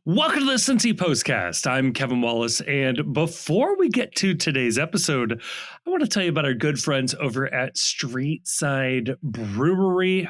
Welcome to the Cincy Postcast. I'm Kevin Wallace, and before we get to today's episode, I want to tell you about our good friends over at Streetside Brewery,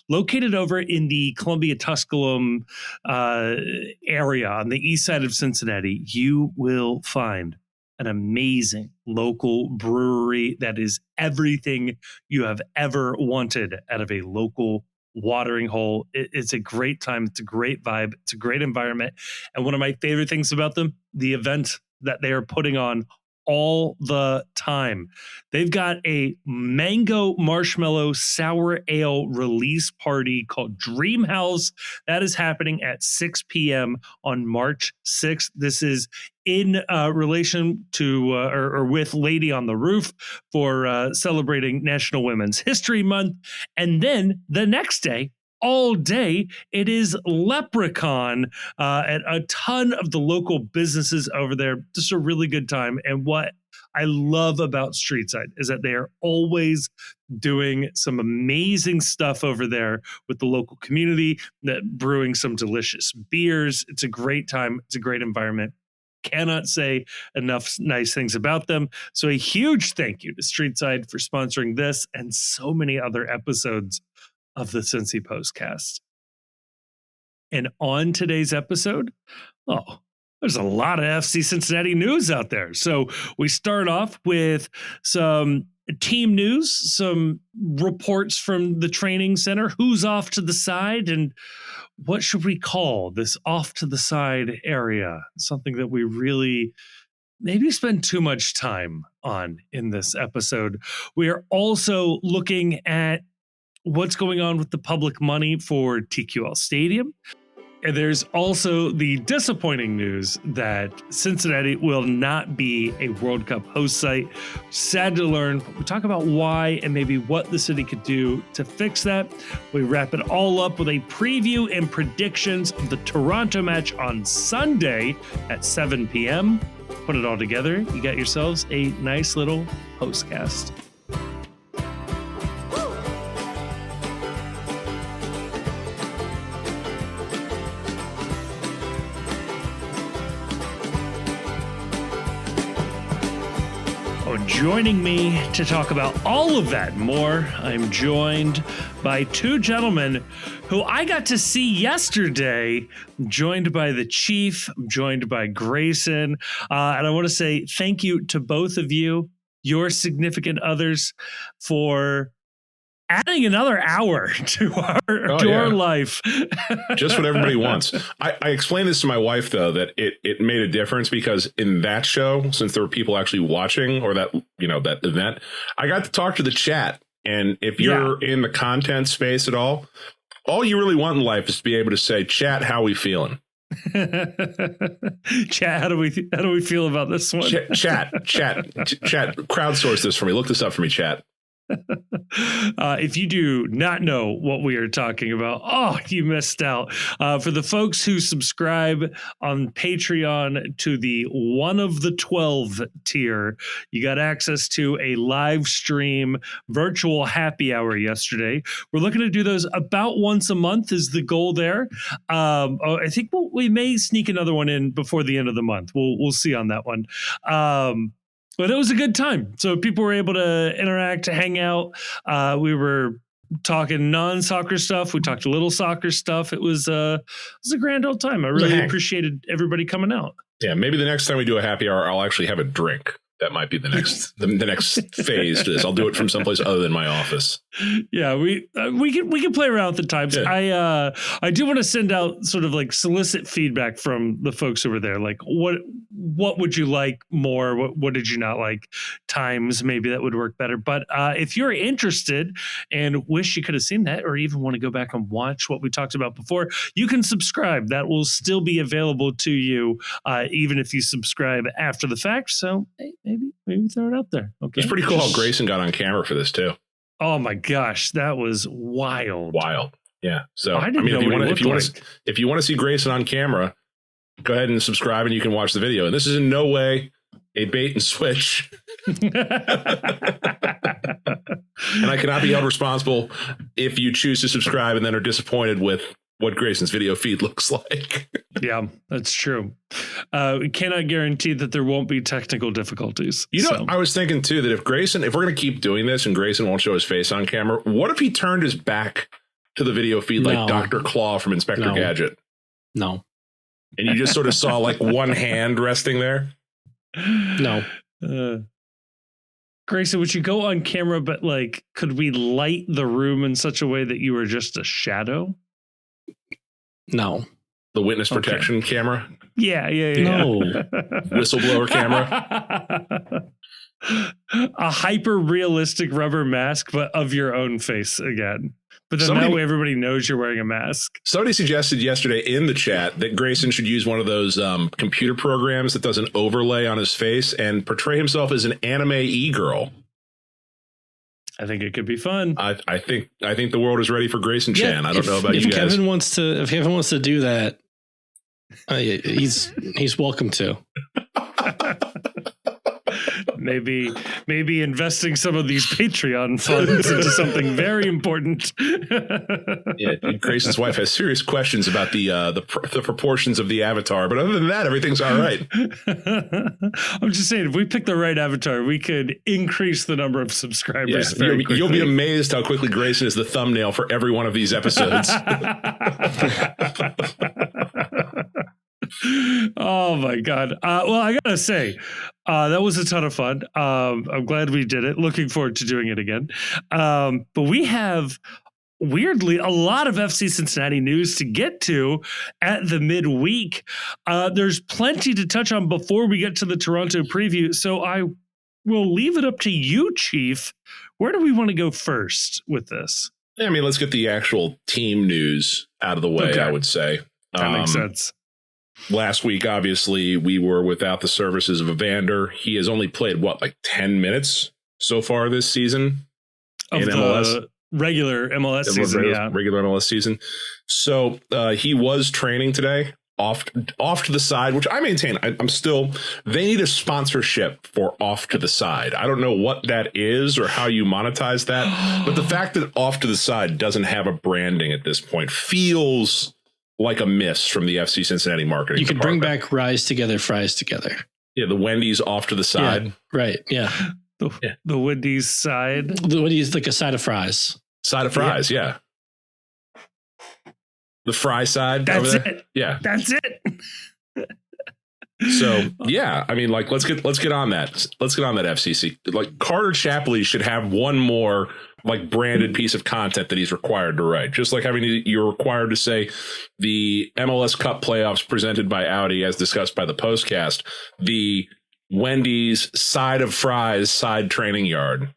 located over in the Columbia Tusculum area on the east side of Cincinnati. You will find an amazing local brewery that is everything you have ever wanted out of a local watering hole. It's a great time. It's a great vibe. It's a great environment. And one of my favorite things about them, the event that they are putting on all the time. They've got a mango marshmallow sour ale release party called Dream House. That is happening at 6 p.m. on March 6th. This is in relation to or with Lady on the Roof for celebrating National Women's History Month. And then the next day, all day, it is Leprechaun at a ton of the local businesses over there. Just a really good time. And what I love about Streetside is that they are always doing some amazing stuff over there with the local community, brewing some delicious beers. It's a great time. It's a great environment. Cannot say enough nice things about them. So a huge thank you to Streetside for sponsoring this and so many other episodes of the Cincy Postcast. And on today's episode, there's a lot of FC Cincinnati news out there. So we start off with some team news, some reports from the training center, who's off to the side, and what should we call this off to the side area? Something that we really maybe spend too much time on in this episode. We are also looking at what's going on with the public money for TQL Stadium. And there's also the disappointing news that Cincinnati will not be a World Cup host site. Sad to learn. We talk about why and maybe what the city could do to fix that. We wrap it all up with a preview and predictions of the Toronto match on Sunday at 7 p.m. Put it all together. You got yourselves a nice little postcast. Joining me to talk about all of that and more, I'm joined by two gentlemen who I got to see yesterday, joined by the Chief, joined by Grayson. And I want to say thank you to both of you, your significant others, for adding another hour to our life. Just what everybody wants. I explained this to my wife, though, that it made a difference because in that show, since there were people actually watching or that event, I got to talk to the chat. And if you're in the content space at all you really want in life is to be able to say, chat, how we feeling? Chat, how do we feel about this one? Chat, crowdsource this for me. Look this up for me, chat. If you do not know what we are talking about, you missed out. For the folks who subscribe on Patreon to the one of the 12 tier, you got access to a live stream virtual happy hour yesterday. We're looking to do those about once a month is the goal there. I think we may sneak another one in before the end of the month. We'll see on that one. But it was a good time. So people were able to interact, to hang out. We were talking non-soccer stuff. We talked a little soccer stuff. It was a grand old time. I really appreciated everybody coming out. Yeah, maybe the next time we do a happy hour, I'll actually have a drink. That might be the next the next phase to this. I'll do it from someplace other than my office. Yeah, we can play around with the times. Yeah. I do want to send out sort of like solicit feedback from the folks over there. Like what would you like more? What did you not like? Times maybe that would work better. But if you're interested and wish you could have seen that, or even want to go back and watch what we talked about before, you can subscribe. That will still be available to you, even if you subscribe after the fact. So maybe throw it out there. Okay, it's pretty cool how Grayson got on camera for this too. Oh my gosh, that was wild. Yeah. So if you want to see Grayson on camera, go ahead and subscribe and you can watch the video. And this is in no way a bait and switch. And I cannot be held responsible if you choose to subscribe and then are disappointed with what Grayson's video feed looks like. Yeah, that's true. We cannot guarantee that there won't be technical difficulties. I was thinking too that if we're going to keep doing this and Grayson won't show his face on camera, what if he turned his back to the video feed like Dr. Claw from Inspector Gadget? No. And you just sort of saw like one hand resting there? No. Grayson, would you go on camera, but like, could we light the room in such a way that you were just a shadow? No. The witness protection camera? Yeah. No. Whistleblower camera? A hyper realistic rubber mask, but of your own face again. But then that way everybody knows you're wearing a mask. Somebody suggested yesterday in the chat that Grayson should use one of those computer programs that does an overlay on his face and portray himself as an anime e-girl. I think it could be fun. I think the world is ready for Grayson Chan. I don't know about you guys. If Kevin wants to do that, he's welcome to. Maybe investing some of these Patreon funds into something very important. Yeah, Grayson's wife has serious questions about the proportions of the avatar, but other than that, everything's all right. I'm just saying, if we pick the right avatar, we could increase the number of subscribers. Yeah, you'll be amazed how quickly Grayson is the thumbnail for every one of these episodes. Oh my God. Well, I gotta say, that was a ton of fun. I'm glad we did it. Looking forward to doing it again. But we have, weirdly, a lot of FC Cincinnati news to get to at the midweek. There's plenty to touch on before we get to the Toronto preview. So I will leave it up to you, Chief. Where do we want to go first with this? I mean, let's get the actual team news out of the way, okay. I would say. That makes sense. Last week, obviously, we were without the services of Evander. He has only played, 10 minutes so far this season in MLS? Regular MLS season, yeah. Regular MLS season. So he was training today off to the side, which I maintain. They need a sponsorship for off to the side. I don't know what that is or how you monetize that, but the fact that off to the side doesn't have a branding at this point feels like a miss from the FC Cincinnati marketing. You could bring back Rise Together, Fries Together. Yeah, the Wendy's off to the side. Yeah, right, yeah. The Wendy's side. The Wendy's like a side of fries. Side of fries, yeah. The fry side. That's it. Yeah. That's it. So, yeah, I mean, like, let's get on that. Let's get on that FCC. Like, Carter Chapley should have one more like branded piece of content that he's required to write, just like you're required to say the MLS Cup playoffs presented by Audi, as discussed by the postcast, the Wendy's side of fries side training yard.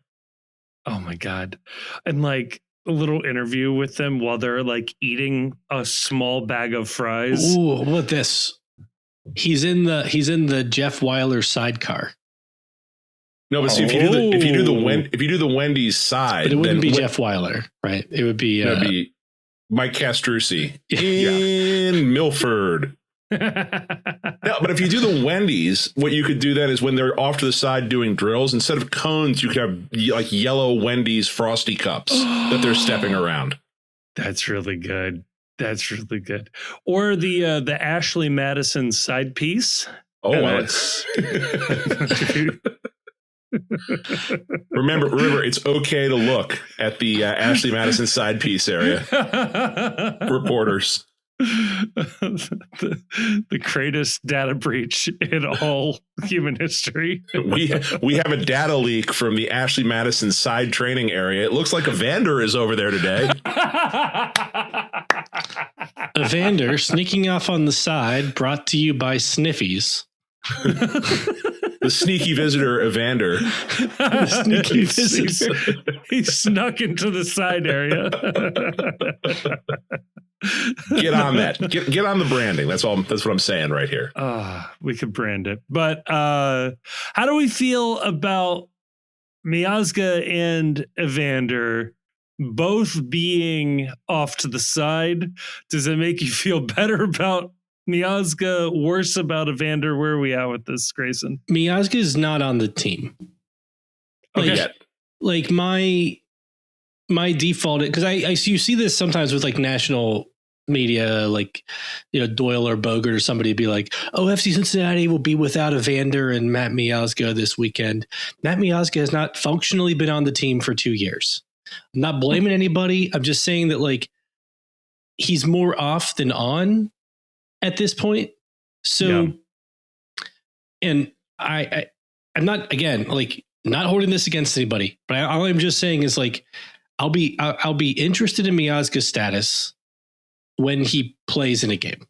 Oh my God. And like a little interview with them while they're like eating a small bag of fries. Ooh, what about this? He's in the Jeff Weiler sidecar. No, but see, if you do the Wendy's side, but it wouldn't be Jeff Weiler, right? It would be Mike Castrucci in Milford. No, but if you do the Wendy's, what you could do then is when they're off to the side doing drills, instead of cones, you could have like yellow Wendy's Frosty cups that they're stepping around. That's really good. That's really good. Or the Ashley Madison side piece. Oh, remember, it's okay to look at the Ashley Madison side piece area. Reporters. The greatest data breach in all human history. We have a data leak from the Ashley Madison side training area. It looks like Evander is over there today. Evander sneaking off on the side, brought to you by Sniffies. The sneaky visitor, Evander. The sneaky visitor. He snuck into the side area. Get on that. Get on the branding. That's what I'm saying right here. We could brand it. But how do we feel about Miazga and Evander both being off to the side? Does it make you feel better about Miazga, worse about Evander? Where are we at with this, Grayson? Miazga is not on the team. Like my default, because you see this sometimes with like national media, like, Doyle or Bogert or somebody be like, oh, FC Cincinnati will be without Evander and Matt Miazga this weekend. Matt Miazga has not functionally been on the team for 2 years. I'm not blaming anybody. I'm just saying that, like, he's more off than on at this point. So, and I'm not, again, like, not holding this against anybody, but all I'm just saying is, like, I'll be interested in Miazga's status when he plays in a game.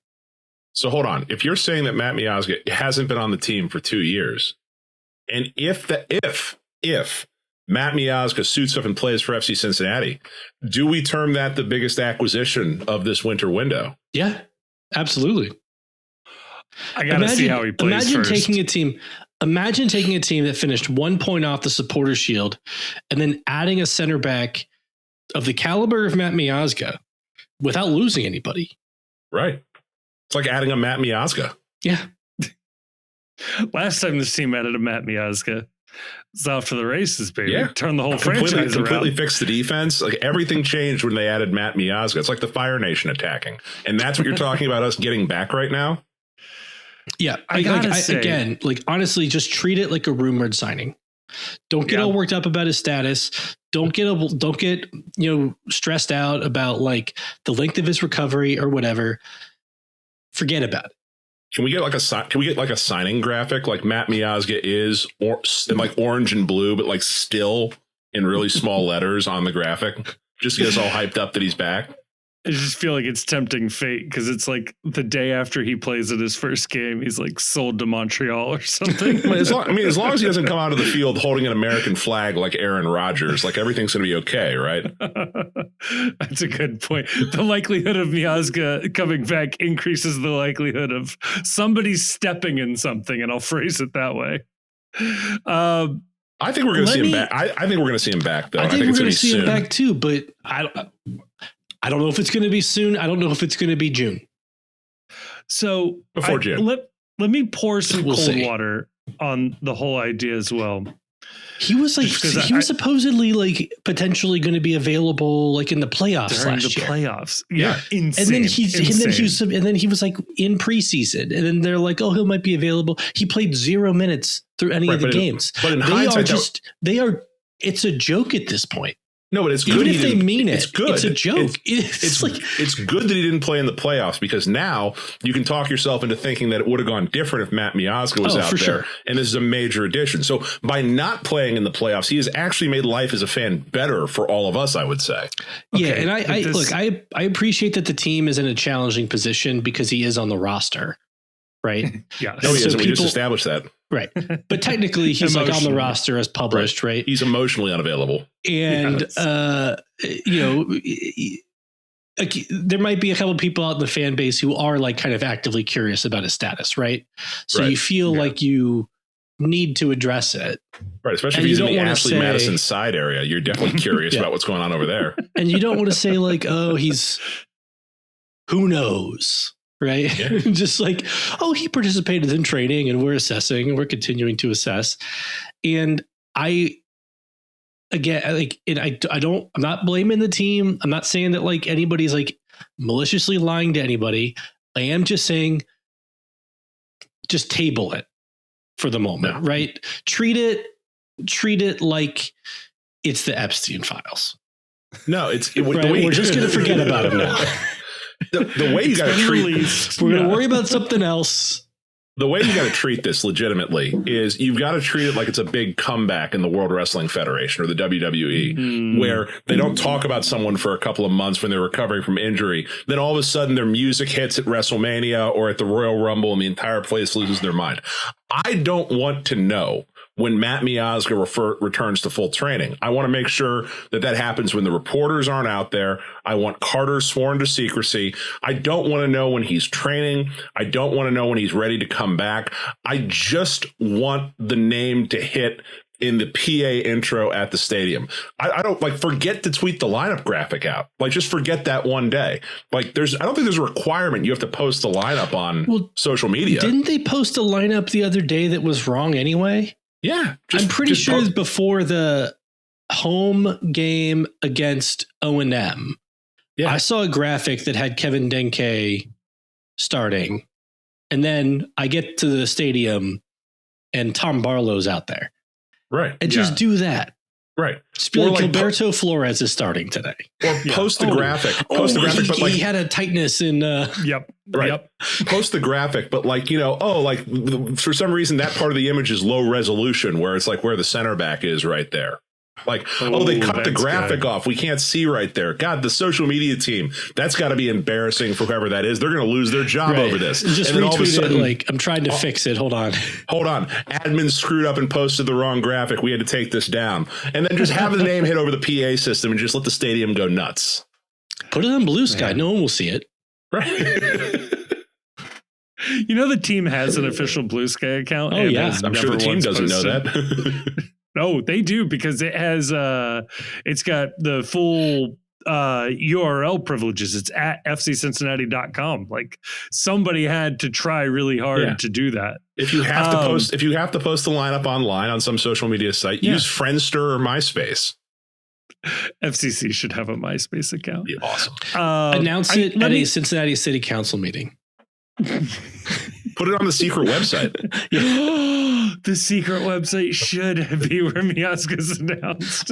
So hold on. If you're saying that Matt Miazga hasn't been on the team for 2 years, and if Matt Miazga suits up and plays for FC Cincinnati, do we term that the biggest acquisition of this winter window? Yeah, absolutely. I got to see how he plays imagine first. Imagine taking a team that finished 1 point off the Supporters Shield and then adding a center back of the caliber of Matt Miazga without losing anybody. Right. It's like adding a Matt Miazga. Yeah. Last time this team added a Matt Miazga, it's off to the races, baby. Yeah. Turn the whole franchise completely around. fixed the defense. Like, everything changed when they added Matt Miazga. It's like the Fire Nation attacking. And that's what you're talking about us getting back right now? Yeah. Again, honestly, just treat it like a rumored signing. Don't get all worked up about his status. Don't get stressed out about, like, the length of his recovery or whatever. Forget about it. Can we get like a signing graphic like Matt Miazga is in like orange and blue, but like still in really small letters on the graphic, just to get us all hyped up that he's back? I just feel like it's tempting fate because it's like the day after he plays in his first game, he's like sold to Montreal or something. As long as he doesn't come out of the field holding an American flag like Aaron Rodgers, like, everything's going to be okay, right? That's a good point. The likelihood of Miazga coming back increases the likelihood of somebody stepping in something, and I'll phrase it that way. I think we're going to see him back. I think we're going to see him back, though. I think we're going to see soon. him back too, but I don't know if it's going to be soon. I don't know if it's going to be June. So before June, let me pour some cold water on the whole idea as well. He was supposedly like potentially going to be available like in the playoffs during last the year. Playoffs. Yeah. Insane. And then he was like in preseason, and then they're like, oh, he might be available. He played 0 minutes through any of the games. But in hindsight, it's a joke at this point. No, but it's good. Even if they mean it, it's good. It's a joke. It's good that he didn't play in the playoffs, because now you can talk yourself into thinking that it would have gone different if Matt Miazga was out there. Sure. And this is a major addition. So by not playing in the playoffs, he has actually made life as a fan better for all of us, I would say. Yeah, and I appreciate that the team is in a challenging position because he is on the roster, right? Yeah. No, he isn't. We just established that. Right. But technically he's like on the roster as published, right? He's emotionally unavailable. And, there might be a couple of people out in the fan base who are like kind of actively curious about his status, right? So you feel like you need to address it. Right. Especially if he's in the Ashley Madison side area. You're definitely curious about what's going on over there. And you don't want to say like, oh, who knows? Right. Yeah. Just like, oh, he participated in training and we're assessing and we're continuing to assess. And I'm not blaming the team. I'm not saying that like anybody's like maliciously lying to anybody. I am just saying, just table it for the moment, right? Treat it like it's the Epstein files. No, we're just going to forget about it now. The way you got to treat, we're going to worry about something else. The way you got to treat this legitimately is you've got to treat it like it's a big comeback in the World Wrestling Federation or the WWE, where they don't talk about someone for a couple of months when they're recovering from injury. Then all of a sudden their music hits at WrestleMania or at the Royal Rumble and the entire place loses their mind. I don't want to know when Matt Miazga returns to full training. I want to make sure that happens when the reporters aren't out there. I want Carter sworn to secrecy. I don't want to know when he's training. I don't want to know when he's ready to come back. I just want the name to hit in the PA intro at the stadium. I don't forget to tweet the lineup graphic out. Like, just forget that one day. Like, I don't think there's a requirement you have to post the lineup on social media. Didn't they post a lineup the other day that was wrong anyway? Yeah. I'm pretty sure before the home game against O&M, Yeah. I saw a graphic that had Kevin Denke starting, and then I get to the stadium and Tom Barlow's out there. Right. And just do that. Right. Just be like Gilberto Flores is starting today. Or post the graphic. Post the graphic, but like he had a tightness in Yep. Right. Yep. Post the graphic, but like, for some reason that part of the image is low resolution where it's like where the center back is right there. Like, they cut the graphic off. We can't see right there. God, the social media team, that's got to be embarrassing for whoever that is. They're going to lose their job over this. Just and then retweet all of a sudden, it I'm trying to fix it. Hold on. Admin screwed up and posted the wrong graphic. We had to take this down. And then just have the name hit over the PA system and just let the stadium go nuts. Put it on Blue Sky. No one will see it. Right. The team has an official Blue Sky account. Oh, yeah. I'm sure the team doesn't know that. No, they do, because it has it's got the full URL privileges. It's at fccincinnati.com. Like, somebody had to try really hard to do that. If you have to post the lineup online on some social media site, use Friendster or MySpace. FCC should have a MySpace account. Be awesome. Announce it at a Cincinnati City Council meeting. Put it on the secret website. The secret website should be where Miazga's announced.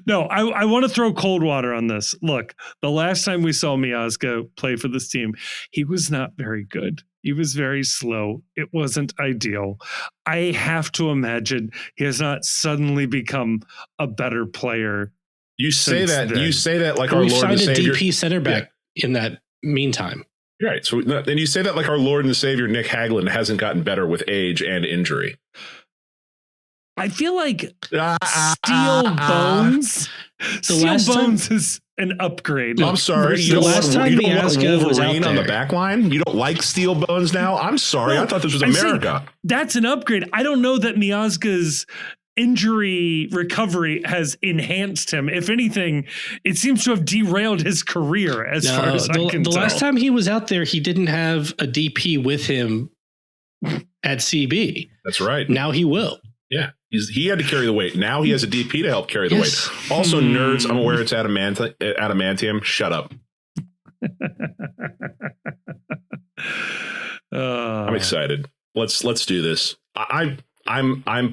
No, I want to throw cold water on this. Look, the last time we saw Miazga play for this team, he was not very good. He was very slow. It wasn't ideal. I have to imagine he has not suddenly become a better player. You say that like our Lord Lord and Savior. We've signed a DP center back in that meantime. Right. So then you say that like our Lord and Savior, Nick Hagglund, hasn't gotten better with age and injury. I feel like Steel Bones. Steel Bones is an upgrade. I'm sorry. You don't want Wolverine on the back line? You don't like Steel Bones now? I'm sorry. I thought this was America. That's an upgrade. I don't know that Miazga's injury recovery has enhanced him. If anything, it seems to have derailed his career as far as I can tell. The last time he was out there, he didn't have a DP with him at CB. That's right. Now he will. Yeah. He had to carry the weight. Now he has a DP to help carry the weight. Also, nerds, I'm aware it's adamantium. Shut up. I'm excited. Let's do this. I'm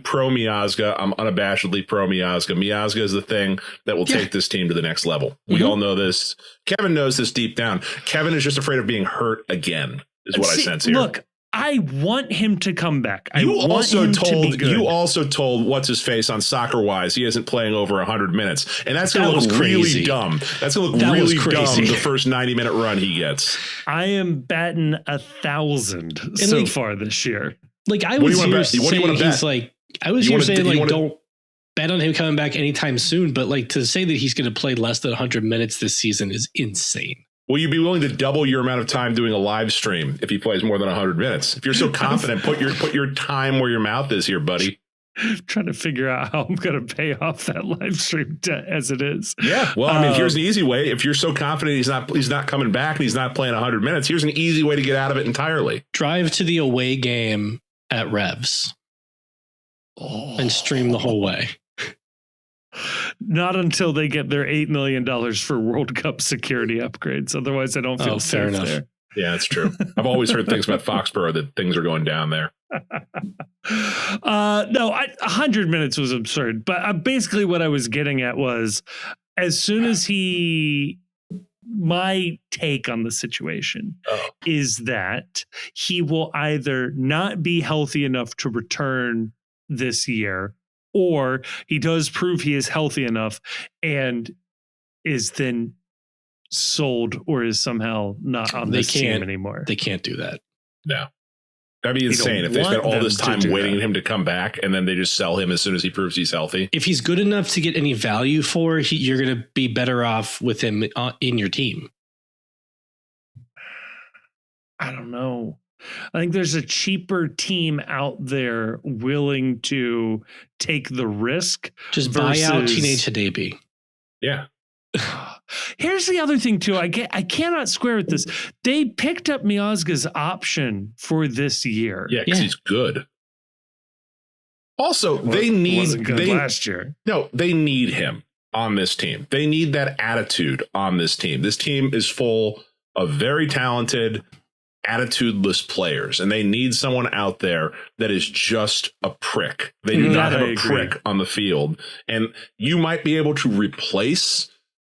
pro Miazga. I'm unabashedly pro Miazga. Miazga is the thing that will take this team to the next level. We all know this. Kevin knows this deep down. Kevin is just afraid of being hurt again, is what I sense here. Look, I want him to come back. You also told what's his face on Soccer Wise he isn't playing over 100 minutes, and that's going to look really dumb. That's going to look really dumb the first 90-minute run he gets. I am batting 1,000 so far this year. Like, I was here saying he's like, don't bet on him coming back anytime soon. But like, to say that he's going to play less than 100 minutes this season is insane. Will you be willing to double your amount of time doing a live stream if he plays more than 100 minutes? If you're so confident, put your time where your mouth is here, buddy. I'm trying to figure out how I'm going to pay off that live stream as it is. Yeah. Well, I mean, here's the easy way. If you're so confident he's not coming back and he's not playing 100 minutes, here's an easy way to get out of it entirely. Drive to the away game at Revs and stream the whole way. Not until they get their $8 million for World Cup security upgrades. Otherwise, I don't feel safe there. Yeah, that's true. I've always heard things about Foxborough that things are going down there. No, 100 minutes was absurd. But basically what I was getting at was, as soon as my take on the situation is that he will either not be healthy enough to return this year, or he does prove he is healthy enough and is then sold or is somehow not on this team anymore. They can't do that. No. That'd be insane if they spent all this time waiting for him to come back and then they just sell him as soon as he proves he's healthy. If he's good enough to get any value for, you're going to be better off with him in your team. I don't know. I think there's a cheaper team out there willing to take the risk. Just buy out Teenage Hadabi. Yeah. Here's the other thing too. I cannot square with this. They picked up Miazga's option for this year. Yeah, because he's good. Also, they need last year. No, they need him. on this team. They need that attitude on this team. This team is full of very talented, attitudeless players, and they need someone out there that is just a prick. They do not have a prick on the field, and you might be able to replace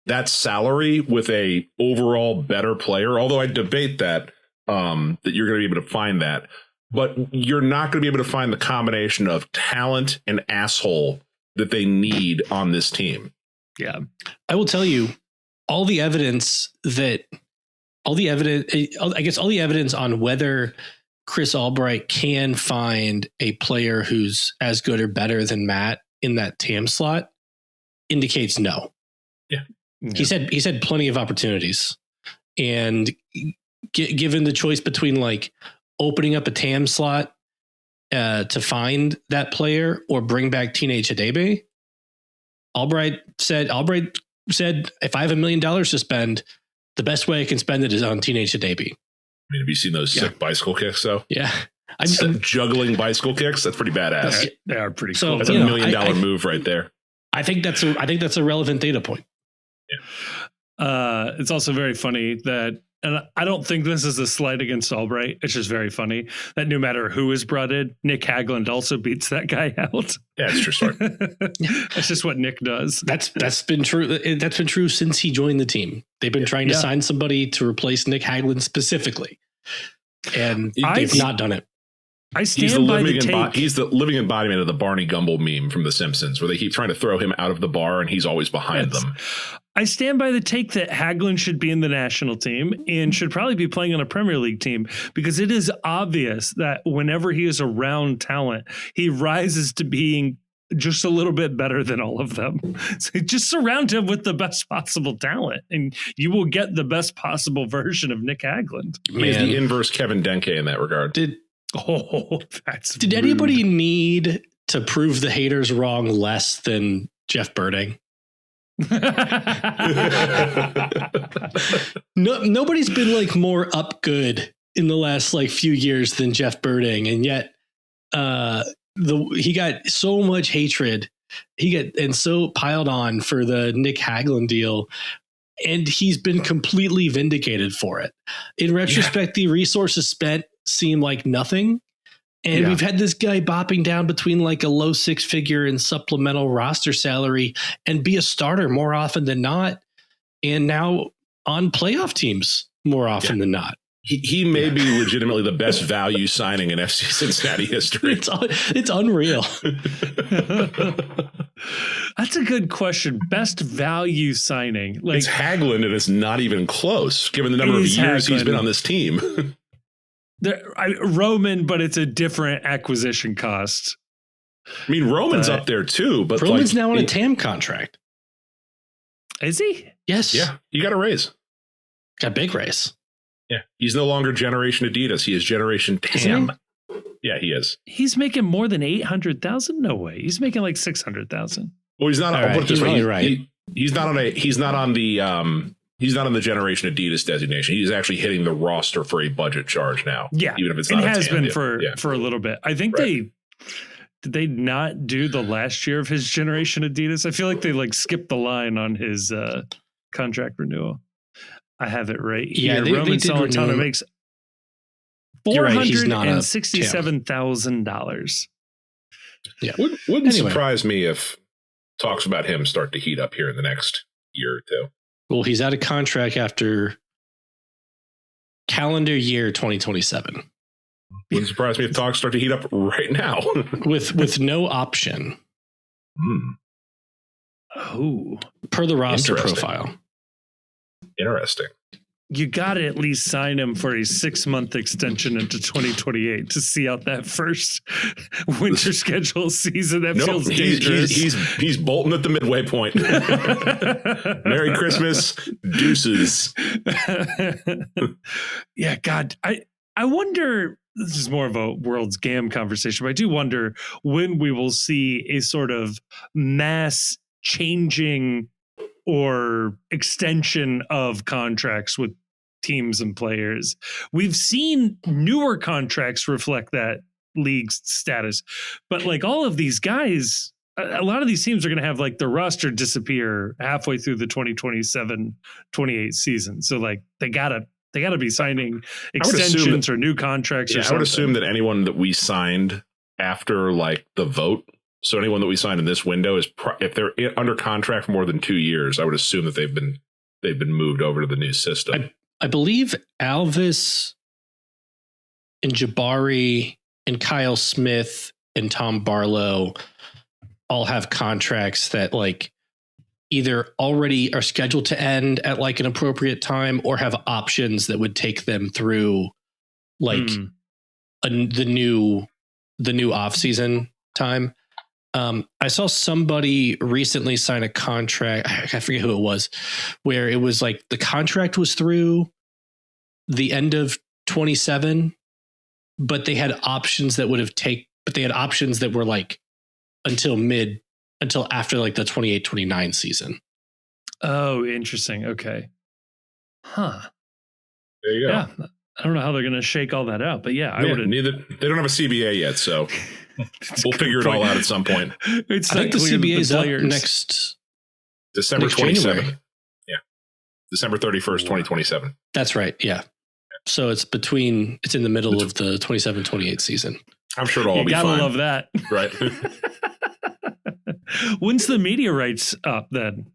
that salary with a overall better player. Although I debate that you're going to be able to find that, but you're not going to be able to find the combination of talent and asshole that they need on this team. Yeah, I will tell you all the evidence on whether Chris Albright can find a player who's as good or better than Matt in that TAM slot indicates no. Yeah. He's had plenty of opportunities, and given the choice between like opening up a TAM slot to find that player or bring back Teenage Hadebe, Albright said, if I have $1 million to spend, the best way I can spend it is on Teenage Hadebe. I mean, have you seen those sick bicycle kicks though? Yeah. Juggling bicycle kicks. That's pretty badass. They are pretty cool. That's $1 million move right there. I think that's a relevant data point. Yeah. It's also very funny that, and I don't think this is a slight against Albright. It's just very funny that no matter who is brought in, Nick Hagglund also beats that guy out. Yeah, it's true story. That's just what Nick does. That's been true. That's been true since he joined the team. They've been trying to sign somebody to replace Nick Hagglund specifically, and they've not done it. I stand by the take. He's the living embodiment of the Barney Gumble meme from The Simpsons, where they keep trying to throw him out of the bar and he's always behind them. I stand by the take that Hagglund should be in the national team and should probably be playing on a Premier League team, because it is obvious that whenever he is around talent, he rises to being just a little bit better than all of them. So just surround him with the best possible talent and you will get the best possible version of Nick Hagglund. He's the inverse Kevin Denke in that regard. Did rude. anybody need to prove the haters wrong less than Jeff Birding? Nobody's been like more up good in the last like few years than Jeff Birding, and yet he got so much hatred. And so piled on for the Nick Hagglund deal, and he's been completely vindicated for it. In retrospect, the resources spent seem like nothing. And we've had this guy bopping down between like a low 6-figure and supplemental roster salary and be a starter more often than not. And now on playoff teams more often than not. He may be legitimately the best value signing in FC Cincinnati history. It's unreal. That's a good question. Best value signing. Like, it's Hagglund, and it's not even close given the number of years he's been on this team. Roman, but it's a different acquisition cost. I mean, Roman's up there too, but Roman's now on a TAM contract. Is he? Yes. Yeah, you got a raise. Got a big raise. Yeah, he's no longer Generation Adidas. He is Generation TAM. Yeah, he is. He's making more than 800,000. No way. He's making like 600,000. Well, he's not. I'll put it this way. Right. He's not on the Generation Adidas designation. He's actually hitting the roster for a budget charge now. Yeah, even if it's not. It has TAM been for a little bit. I think did they not do the last year of his Generation Adidas? I feel like they like skipped the line on his contract renewal. I have it right here. Roman Solentano makes $467,000. Yeah, wouldn't surprise me if talks about him start to heat up here in the next year or two. Well, he's out of contract after calendar year 2027. Wouldn't surprise me if talks start to heat up right now with no option. Oh, per the roster profile. Interesting. You got to at least sign him for a 6-month extension into 2028 to see out that first winter schedule season. That feels dangerous. He's bolting at the midway point. Merry Christmas, deuces. Yeah, God, I wonder. This is more of a World's Gam conversation, but I do wonder when we will see a sort of mass changing or extension of contracts with teams and players. We've seen newer contracts reflect that league's status, but like all of these guys a lot of these teams are going to have like the roster disappear halfway through the 2027-28 season. So like they gotta be signing extensions or new contracts. Yeah, or something. I would assume that anyone that we signed after like the vote, so anyone that we signed in this window is if they're under contract for more than 2 years, I would assume that they've been moved over to the new system. I believe Alvis and Jabari and Kyle Smith and Tom Barlow all have contracts that like either already are scheduled to end at like an appropriate time or have options that would take them through like the new off season time. I saw somebody recently sign a contract. I forget who it was, where it was like the contract was through the end of 27, but they had options that were like until after like the 28-29 season. Oh, interesting. Okay. Huh. There you go. Yeah. I don't know how they're going to shake all that out, but yeah, I would. Neither they don't have a CBA yet, so we'll figure it all out at some point. I think the CBA is up next December 27th. Yeah, December 31st, 2027. That's right. Yeah. So it's in the middle of the 27-28 season. I'm sure it'll all be fine. You gotta love that, right? When's the media rights up then?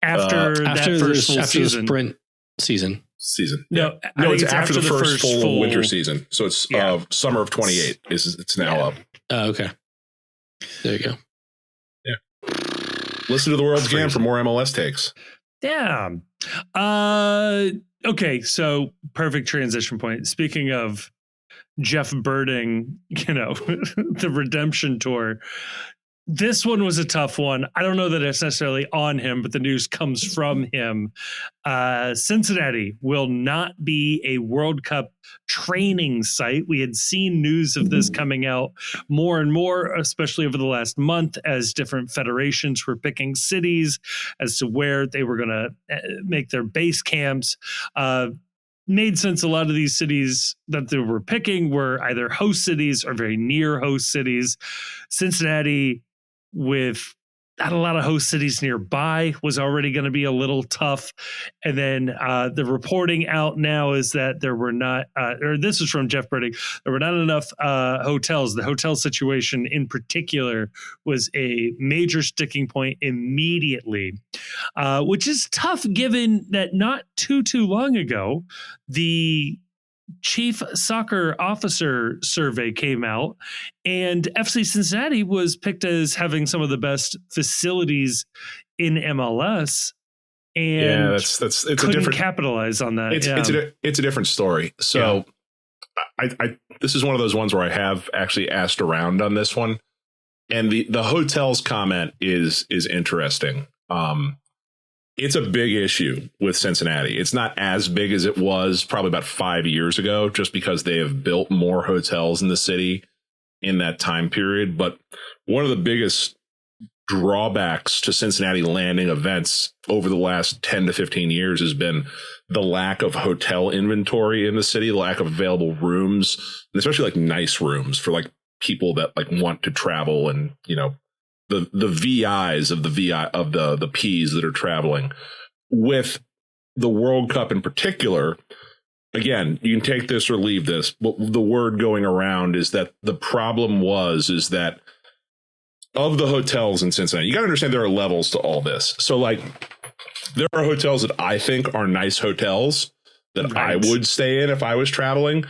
After the sprint season. No, it's after the first full winter season. So it's summer of 28 it's now up. Oh, okay. There you go. Yeah. Listen to the World's Game for more MLS takes. Yeah. Okay, so perfect transition point. Speaking of Jeff Birding, the redemption tour. This one was a tough one. I don't know that it's necessarily on him, but the news comes from him. Cincinnati will not be a World Cup training site. We had seen news of this coming out more and more, especially over the last month, as different federations were picking cities as to where they were going to make their base camps. Made sense. A lot of these cities that they were picking were either host cities or very near host cities. Cincinnati, with not a lot of host cities nearby, was already going to be a little tough. And then the reporting out now is that there were not, or this is from Jeff Birding, there were not enough hotels. The hotel situation in particular was a major sticking point immediately, which is tough given that not too long ago, the Chief Soccer Officer survey came out, and FC Cincinnati was picked as having some of the best facilities in MLS. And it's couldn't capitalize on that. It's a different story. So I this is one of those ones where I have actually asked around on this one, and the hotels comment is interesting. It's a big issue with Cincinnati. It's not as big as it was probably about 5 years ago, just because they have built more hotels in the city in that time period. But one of the biggest drawbacks to Cincinnati landing events over the last 10 to 15 years has been the lack of hotel inventory in the city, the lack of available rooms, and especially like nice rooms for like people that like want to travel and, the VIs of the Ps that are traveling. With the World Cup in particular, again, you can take this or leave this, but the word going around is that the problem is that of the hotels in Cincinnati, you got to understand there are levels to all this. So like there are hotels that I think are nice hotels that I would stay in if I was traveling.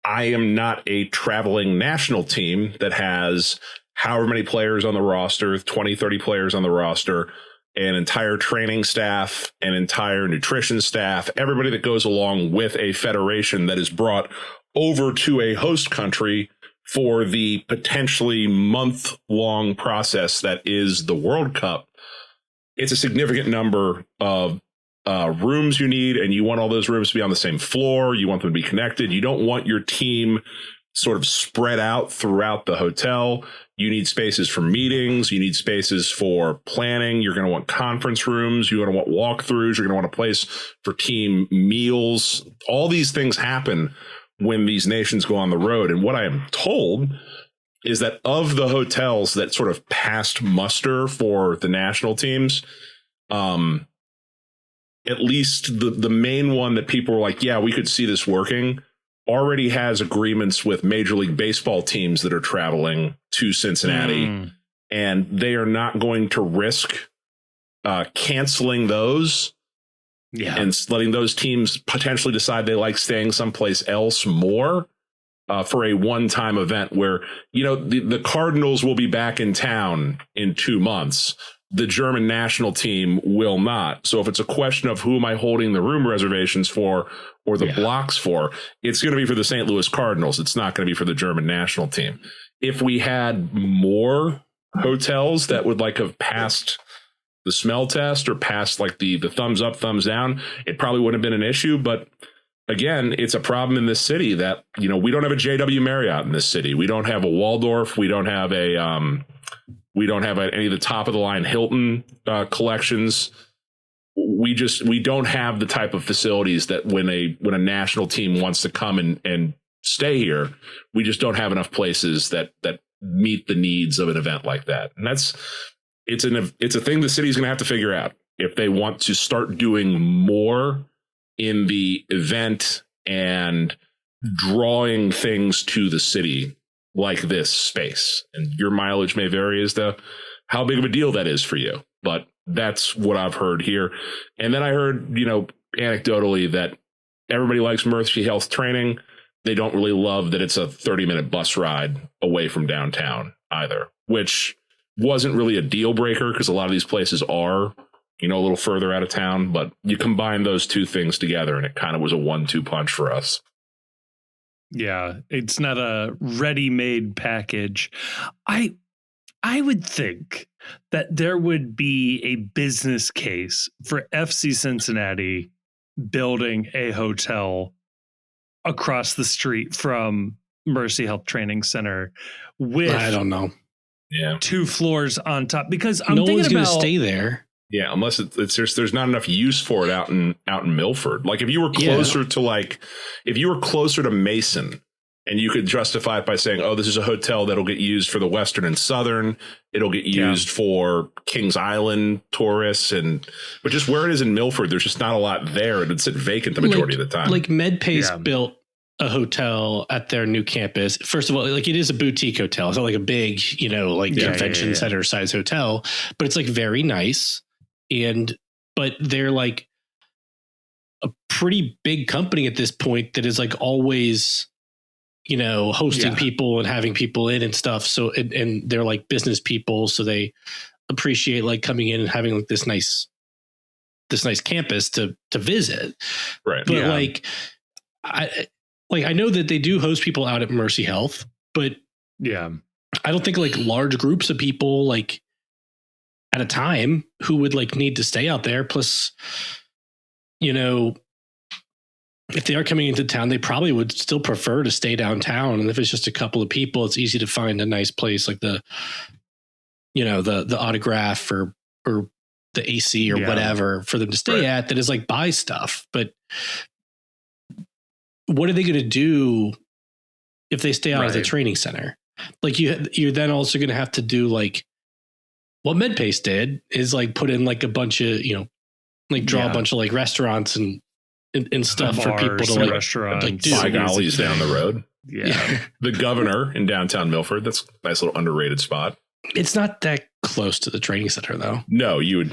I am not a traveling national team that has however many players on the roster, 20, 30 players on the roster, an entire training staff, an entire nutrition staff, everybody that goes along with a federation that is brought over to a host country for the potentially month-long process that is the World Cup. It's a significant number of rooms you need, and you want all those rooms to be on the same floor. You want them to be connected. You don't want your team sort of spread out throughout the hotel. You need spaces for meetings. You need spaces for planning. You're going to want conference rooms. You're going to want walkthroughs. You're going to want a place for team meals. All these things happen when these nations go on the road. And what I am told is that of the hotels that sort of passed muster for the national teams, at least the main one that people were like, yeah, we could see this working, already has agreements with Major League Baseball teams that are traveling to Cincinnati, and they are not going to risk canceling those and letting those teams potentially decide they like staying someplace else more for a one-time event where, you know, the Cardinals will be back in town in 2 months. The German national team will not. So if it's a question of who am I holding the room reservations for or the blocks for, it's going to be for the St. Louis Cardinals. It's not going to be for the German national team. If we had more hotels that would like have passed the smell test or passed like the thumbs up, thumbs down, it probably wouldn't have been an issue. But again, it's a problem in this city that, you know, we don't have a JW Marriott in this city. We don't have a Waldorf. We don't have any of the top of the line Hilton collections. We don't have the type of facilities that when a national team wants to come and stay here, we just don't have enough places that meet the needs of an event like that. And it's a thing the city's going to have to figure out if they want to start doing more in the event and drawing things to the city like this space. And your mileage may vary as to how big of a deal that is for you, but that's what I've heard here. And then I heard, you know, anecdotally that everybody likes Mercy Health training. They don't really love that it's a 30-minute bus ride away from downtown either, which wasn't really a deal breaker because a lot of these places are, you know, a little further out of town, but you combine those two things together and it kind of was a 1-2 punch for us. Yeah, it's not a ready-made package. I would think that there would be a business case for FC Cincinnati building a hotel across the street from Mercy Health Training Center with, I don't know, 2 floors on top, because I'm no thinking one's going about to stay there. Yeah, unless there's not enough use for it out in Milford. Like if you were closer to Mason, and you could justify it by saying, oh, this is a hotel that'll get used for the Western and Southern. It'll get used for Kings Island tourists. But just where it is in Milford, there's just not a lot there. And it'd sit vacant the majority of the time. Like MedPace built a hotel at their new campus. First of all, like it is a boutique hotel. It's not like a big, you know, like convention center size hotel, but it's like very nice. But they're like a pretty big company at this point that is like always, you know, hosting people and having people in and stuff. So, and they're like business people. So they appreciate like coming in and having like this nice campus to visit. Right. But I know that they do host people out at Mercy Health, but I don't think like large groups of people like at a time who would like need to stay out there. Plus, you know, if they are coming into town, they probably would still prefer to stay downtown. And if it's just a couple of people, it's easy to find a nice place like the Autograph or the AC or whatever for them to stay at that is like buy stuff. But what are they going to do if they stay out of the training center? Like you're then also going to have to do like what MedPace did is like put in like a bunch of, you know, like draw a bunch of like restaurants and stuff for people to like do. Buy Gollies down the road. Yeah. The Governor in downtown Milford. That's a nice little underrated spot. It's not that close to the training center though. No, you're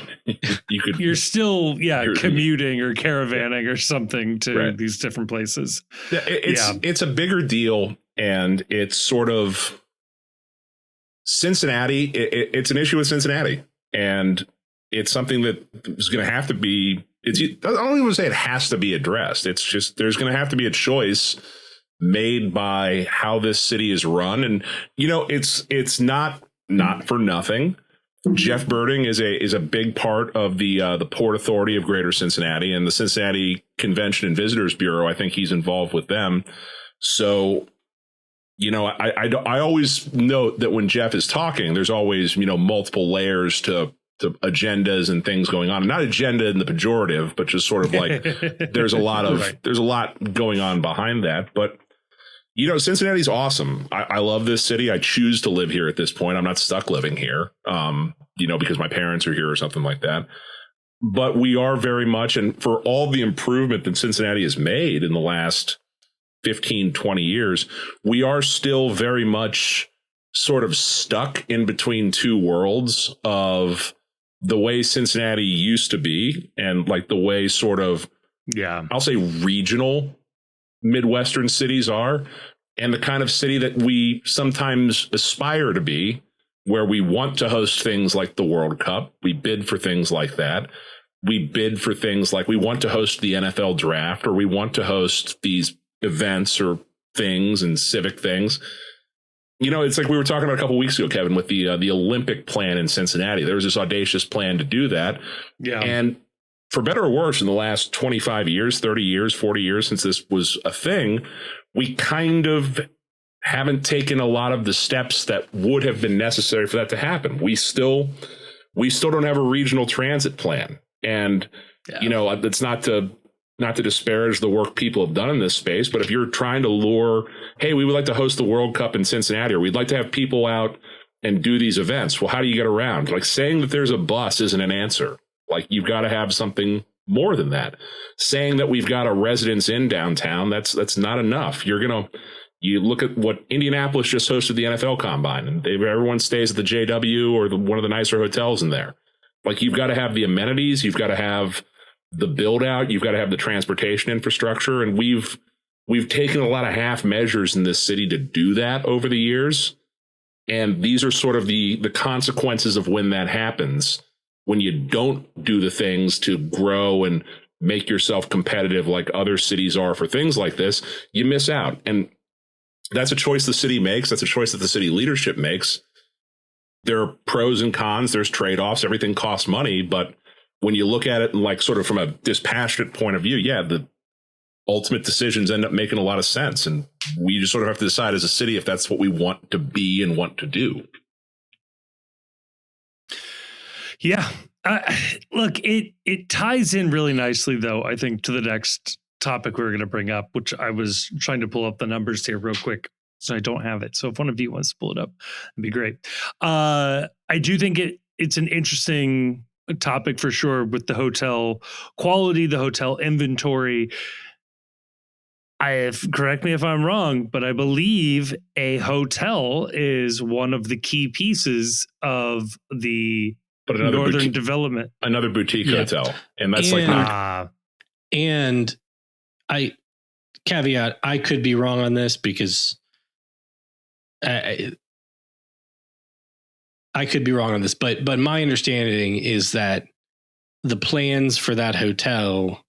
still commuting or caravanning or something to these different places. It's a bigger deal, and it's sort of Cincinnati. It's an issue with Cincinnati, and it's something that is going to have to be. I don't even say it has to be addressed. It's just there's going to have to be a choice made by how this city is run, and you know it's not for nothing. Jeff Birding is a big part of the Port Authority of Greater Cincinnati and the Cincinnati Convention and Visitors Bureau. I think he's involved with them. So, you know, I always note that when Jeff is talking, there's always, you know, multiple layers to agendas and things going on. Not agenda in the pejorative, but just sort of like there's a lot going on behind that. But Cincinnati's awesome. I love this city. I choose to live here at this point. I'm not stuck living here, because my parents are here or something like that. But we are very much, and for all the improvement that Cincinnati has made in the last 15, 20 years, we are still very much sort of stuck in between two worlds of the way Cincinnati used to be and like the way sort of, I'll say regional Midwestern cities are, and the kind of city that we sometimes aspire to be, where we want to host things like the World Cup. We bid for things like that. We bid for things like we want to host the NFL draft, or we want to host these events or things and civic things. It's like we were talking about a couple of weeks ago, Kevin, with the Olympic plan in Cincinnati. There was this audacious plan to do that. Yeah. And for better or worse, in the last 25 years, 30 years, 40 years since this was a thing, we kind of haven't taken a lot of the steps that would have been necessary for that to happen. We still don't have a regional transit plan. And, it's not to disparage the work people have done in this space, but if you're trying to lure, hey, we would like to host the World Cup in Cincinnati, or we'd like to have people out and do these events. Well, how do you get around? Like, saying that there's a bus isn't an answer. Like, you've got to have something more than that. Saying that we've got a residence in downtown, that's not enough. You look at what Indianapolis just hosted the NFL Combine, and everyone stays at the JW or one of the nicer hotels in there. Like, you've got to have the amenities, you've got to have the build out, you've got to have the transportation infrastructure. And we've taken a lot of half measures in this city to do that over the years. And these are sort of the consequences of when that happens, when you don't do the things to grow and make yourself competitive like other cities are for things like this, you miss out. And that's a choice the city makes. That's a choice that the city leadership makes. There are pros and cons. There's trade-offs. Everything costs money. But when you look at it like sort of from a dispassionate point of view, the ultimate decisions end up making a lot of sense. And we just sort of have to decide as a city if that's what we want to be and want to do. Yeah. Look, it ties in really nicely, though, I think, to the next topic we're going to bring up, which I was trying to pull up the numbers here real quick. So I don't have it. So if one of you wants to pull it up, it'd be great. I do think it's an interesting topic for sure, with the hotel quality, the hotel inventory. Correct me if I'm wrong, but I believe a hotel is one of the key pieces of the northern development. Another boutique hotel. And that's and I caveat, I could be wrong on this because I could be wrong on this, but my understanding is that the plans for that hotel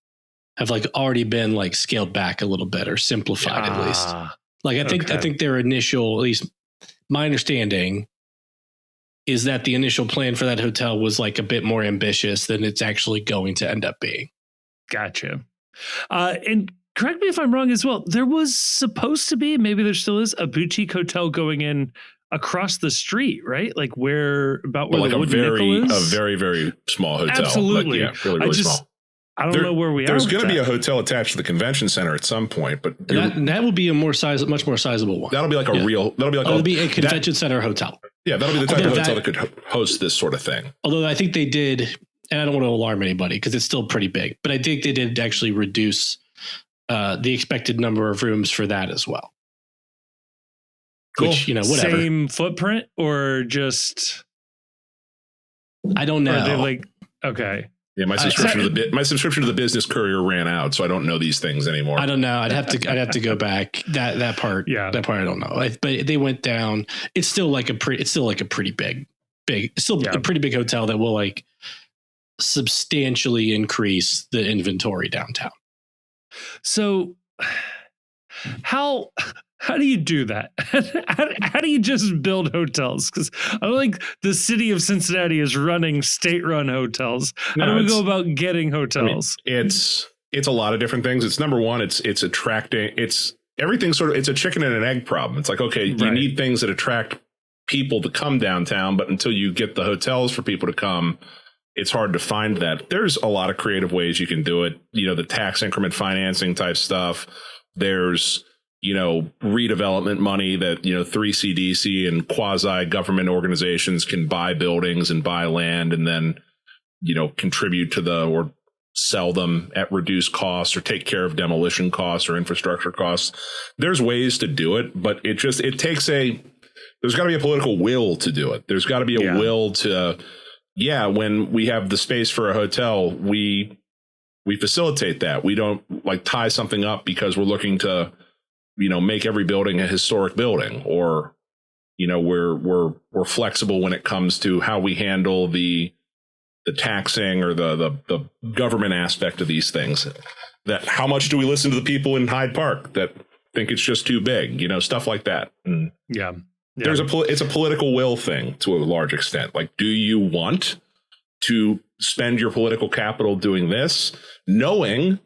have already been scaled back a little bit or simplified at least. I think their initial, at least my understanding, is that the initial plan for that hotel was a bit more ambitious than it's actually going to end up being. Gotcha. And correct me if I'm wrong as well. There was supposed to be, maybe there still is, a boutique hotel going in across the street, right? Where the Wooden Nickel is? A very, very small hotel. Absolutely. Really small. I don't know where we are. There's going to be a hotel attached to the convention center at some point, but that will be a much more sizable one. That'll be that'll be a convention center hotel. Yeah, that'll be the type of hotel that could host this sort of thing. Although I think they did, and I don't want to alarm anybody because it's still pretty big, but I think they did actually reduce the expected number of rooms for that as well. Cool. Which, whatever. Same footprint or just? I don't know. Are they okay. Yeah, my subscription to the Business Courier ran out, so I don't know these things anymore. I don't know. I'd have to go back. That part. Yeah, that part I don't know. But they went down. It's still a pretty big. It's still a pretty big hotel that will substantially increase the inventory downtown. So, how do you do that? How do you just build hotels? Because I don't think the city of Cincinnati is running state-run hotels. How do we go about getting hotels? It's a lot of different things. It's number one, it's attracting. It's everything it's a chicken and an egg problem. It's you need things that attract people to come downtown, but until you get the hotels for people to come, it's hard to find that. There's a lot of creative ways you can do it. The tax increment financing type stuff. There's redevelopment money that, 3CDC and quasi government organizations can buy buildings and buy land and then, contribute to or sell them at reduced costs or take care of demolition costs or infrastructure costs. There's ways to do it, but there's got to be a political will to do it. There's got to be a will to, when we have the space for a hotel, we facilitate that. We don't tie something up because we're looking to, make every building a historic building, or, we're flexible when it comes to how we handle the taxing or the government aspect of these things. That how much do we listen to the people in Hyde Park that think it's just too big, stuff like that. And it's a political will thing to a large extent. Do you want to spend your political capital doing this, knowing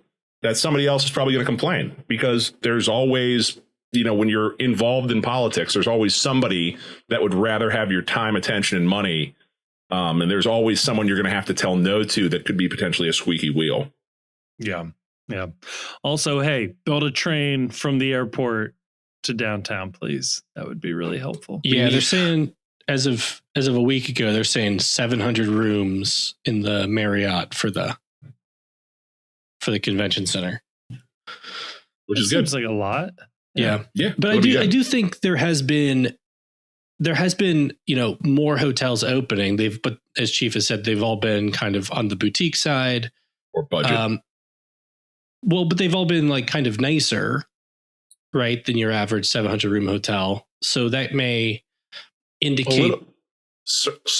that somebody else is probably going to complain? Because there's always, when you're involved in politics, there's always somebody that would rather have your time, attention, and money. And there's always someone you're going to have to tell no to that could be potentially a squeaky wheel. Yeah. Yeah. Also, hey, build a train from the airport to downtown, please. That would be really helpful. Yeah, they're saying as of a week ago, they're saying 700 rooms in the Marriott for the convention center, which is good. Seems like a lot. Yeah. But I do think there has been, more hotels opening. But as Chief has said, they've all been kind of on the boutique side or budget. But they've all been kind of nicer, right, than your average 700 room hotel. So that may indicate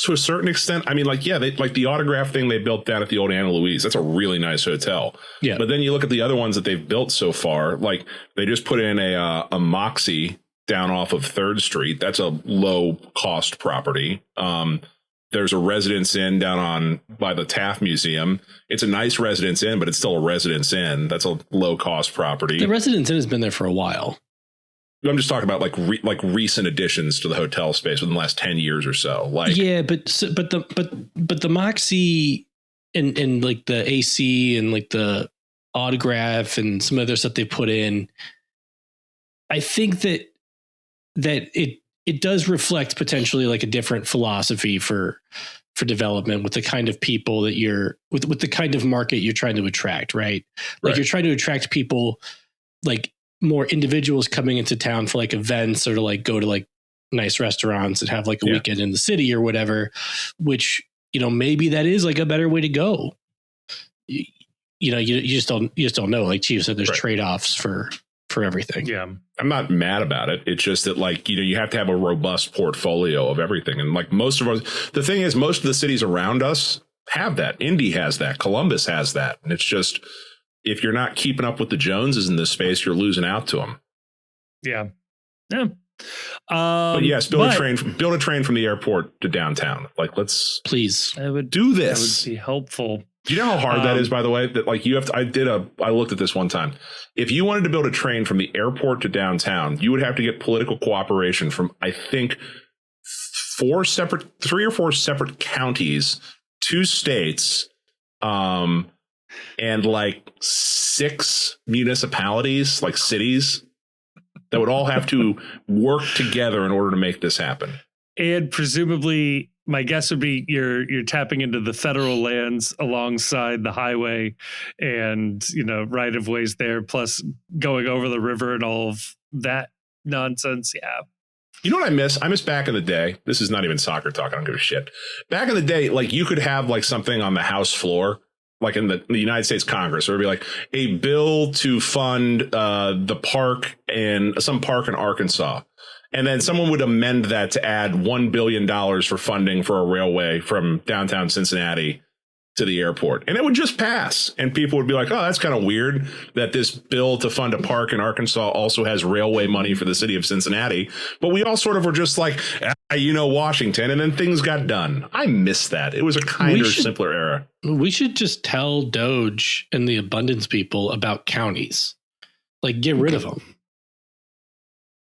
to a certain extent. I mean, they the Autograph thing they built down at the old Anna Louise. That's a really nice hotel. Yeah. But then you look at the other ones that they've built so far. They just put in a Moxie down off of 3rd Street. That's a low cost property. There's a Residence Inn down by the Taft Museum. It's a nice Residence Inn, but it's still a Residence Inn. That's a low cost property. The Residence Inn has been there for a while. I'm just talking about recent additions to the hotel space within the last 10 years or so. But the Moxie and the AC and the Autograph and some other stuff they put in, I think that it does reflect potentially a different philosophy for development with the kind of people that you're with the kind of market you're trying to attract, right? You're trying to attract people more individuals coming into town for events or to go to nice restaurants and have a weekend in the city or whatever, which, maybe that is a better way to go. You just don't know. Like Chief said, there's trade-offs for everything. Yeah. I'm not mad about it. It's just that you have to have a robust portfolio of everything. And the thing is, most of the cities around us have that. Indy has that. Columbus has that. And it's just, if you're not keeping up with the Joneses in this space, you're losing out to them. Yeah. Yeah. But yes, build a train from the airport to downtown. Let's please do this. That would be helpful. Do you know how hard that is, by the way? That you have to, I looked at this one time. If you wanted to build a train from the airport to downtown, you would have to get political cooperation from, I think, 3 or 4 separate counties, 2 states, and 6 municipalities, cities, that would all have to work together in order to make this happen. And presumably, my guess would be you're tapping into the federal lands alongside the highway and, right of ways there, plus going over the river and all of that nonsense. Yeah. You know what I miss? I miss back in the day. This is not even soccer talk. I don't give a shit. Back in the day, you could have something on the House floor, in the United States Congress, or it'd be a bill to fund the park and some park in Arkansas. And then someone would amend that to add $1 billion for funding for a railway from downtown Cincinnati to the airport. And it would just pass. And people would be like, oh, that's kind of weird that this bill to fund a park in Arkansas also has railway money for the city of Cincinnati. But we all sort of were just Washington. And then things got done. I miss that. It was a kinder, simpler era. We should just tell Doge and the abundance people about counties. Get rid of them.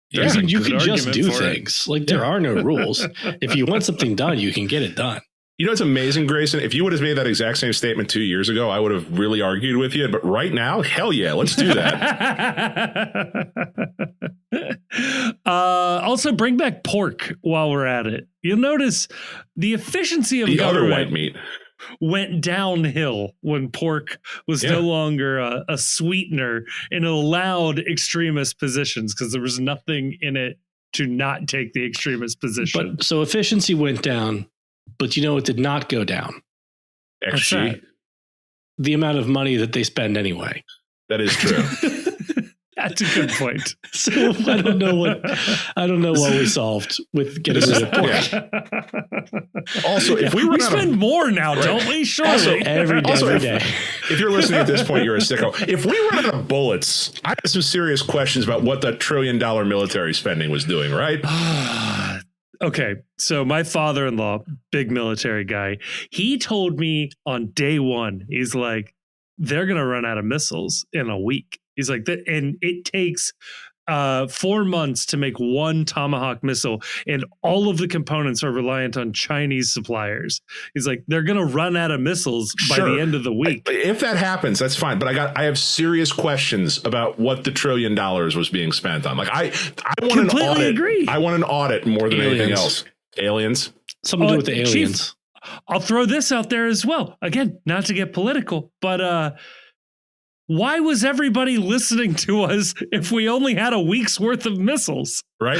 You can just do things. There are no rules. If you want something done, you can get it done. You know, it's amazing, Grayson. If you would have made that exact same statement 2 years ago, I would have really argued with you. But right now, hell yeah, let's do that. Also, bring back pork while we're at it. You'll notice the efficiency of the other government white meat went downhill when pork was no longer a sweetener and allowed extremist positions because there was nothing in it to not take the extremist position. But so efficiency went down. But you know, it did not go down. XG. The amount of money that they spend anyway. That is true. That's a good point. So I don't know what we solved with getting rid of pork. Yeah. Also, if we spend more now, don't we? Surely. Also, every day. If you're listening at this point, you're a sicko. If we run out of bullets, I have some serious questions about what the $1 trillion military spending was doing, right? Okay, so my father-in-law, big military guy, he told me on day one, he's like, they're going to run out of missiles in a week. He's like, and it takes 4 months to make one Tomahawk missile, and all of the components are reliant on Chinese suppliers. He's like, they're going to run out of missiles by the end of the week. If that happens, that's fine. But I have serious questions about what the $1 trillion was being spent on. Like, I want completely an audit. Agree. I want an audit more than anything else. Aliens. Something to do with the aliens. Chief, I'll throw this out there as well. Again, not to get political, but why was everybody listening to us if we only had a week's worth of missiles? Right.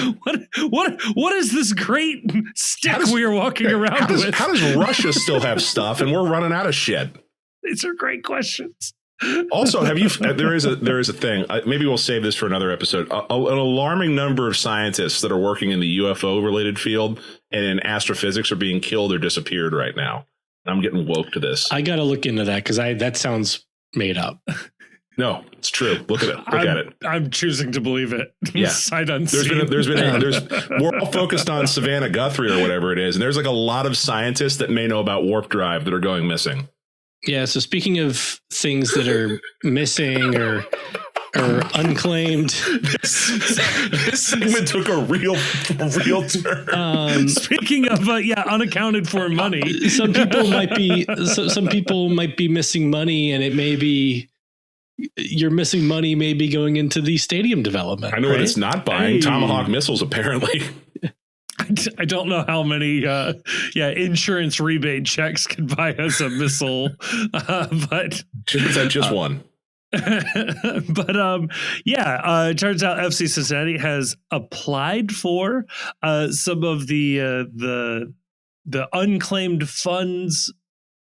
What is this great stick we are walking around with? How does Russia still have stuff and we're running out of shit? These are great questions. Also, there is a thing. Maybe we'll save this for another episode. An alarming number of scientists that are working in the UFO related field and in astrophysics are being killed or disappeared right now. I'm getting woke to this. I got to look into that because that sounds made up. No, it's true. Look at it. I'm choosing to believe it. Yeah. Sight unseen. We're all focused on Savannah Guthrie or whatever it is. And there's like a lot of scientists that may know about warp drive that are going missing. Yeah. So speaking of things that are missing or unclaimed, this segment took a real turn. Speaking of unaccounted for money, some people might be missing money, and it may be you're missing money, maybe going into the stadium development. I know what it's not buying. Tomahawk missiles, apparently. I don't know how many insurance rebate checks could buy us a missile, but just one. But it turns out FC Cincinnati has applied for some of the unclaimed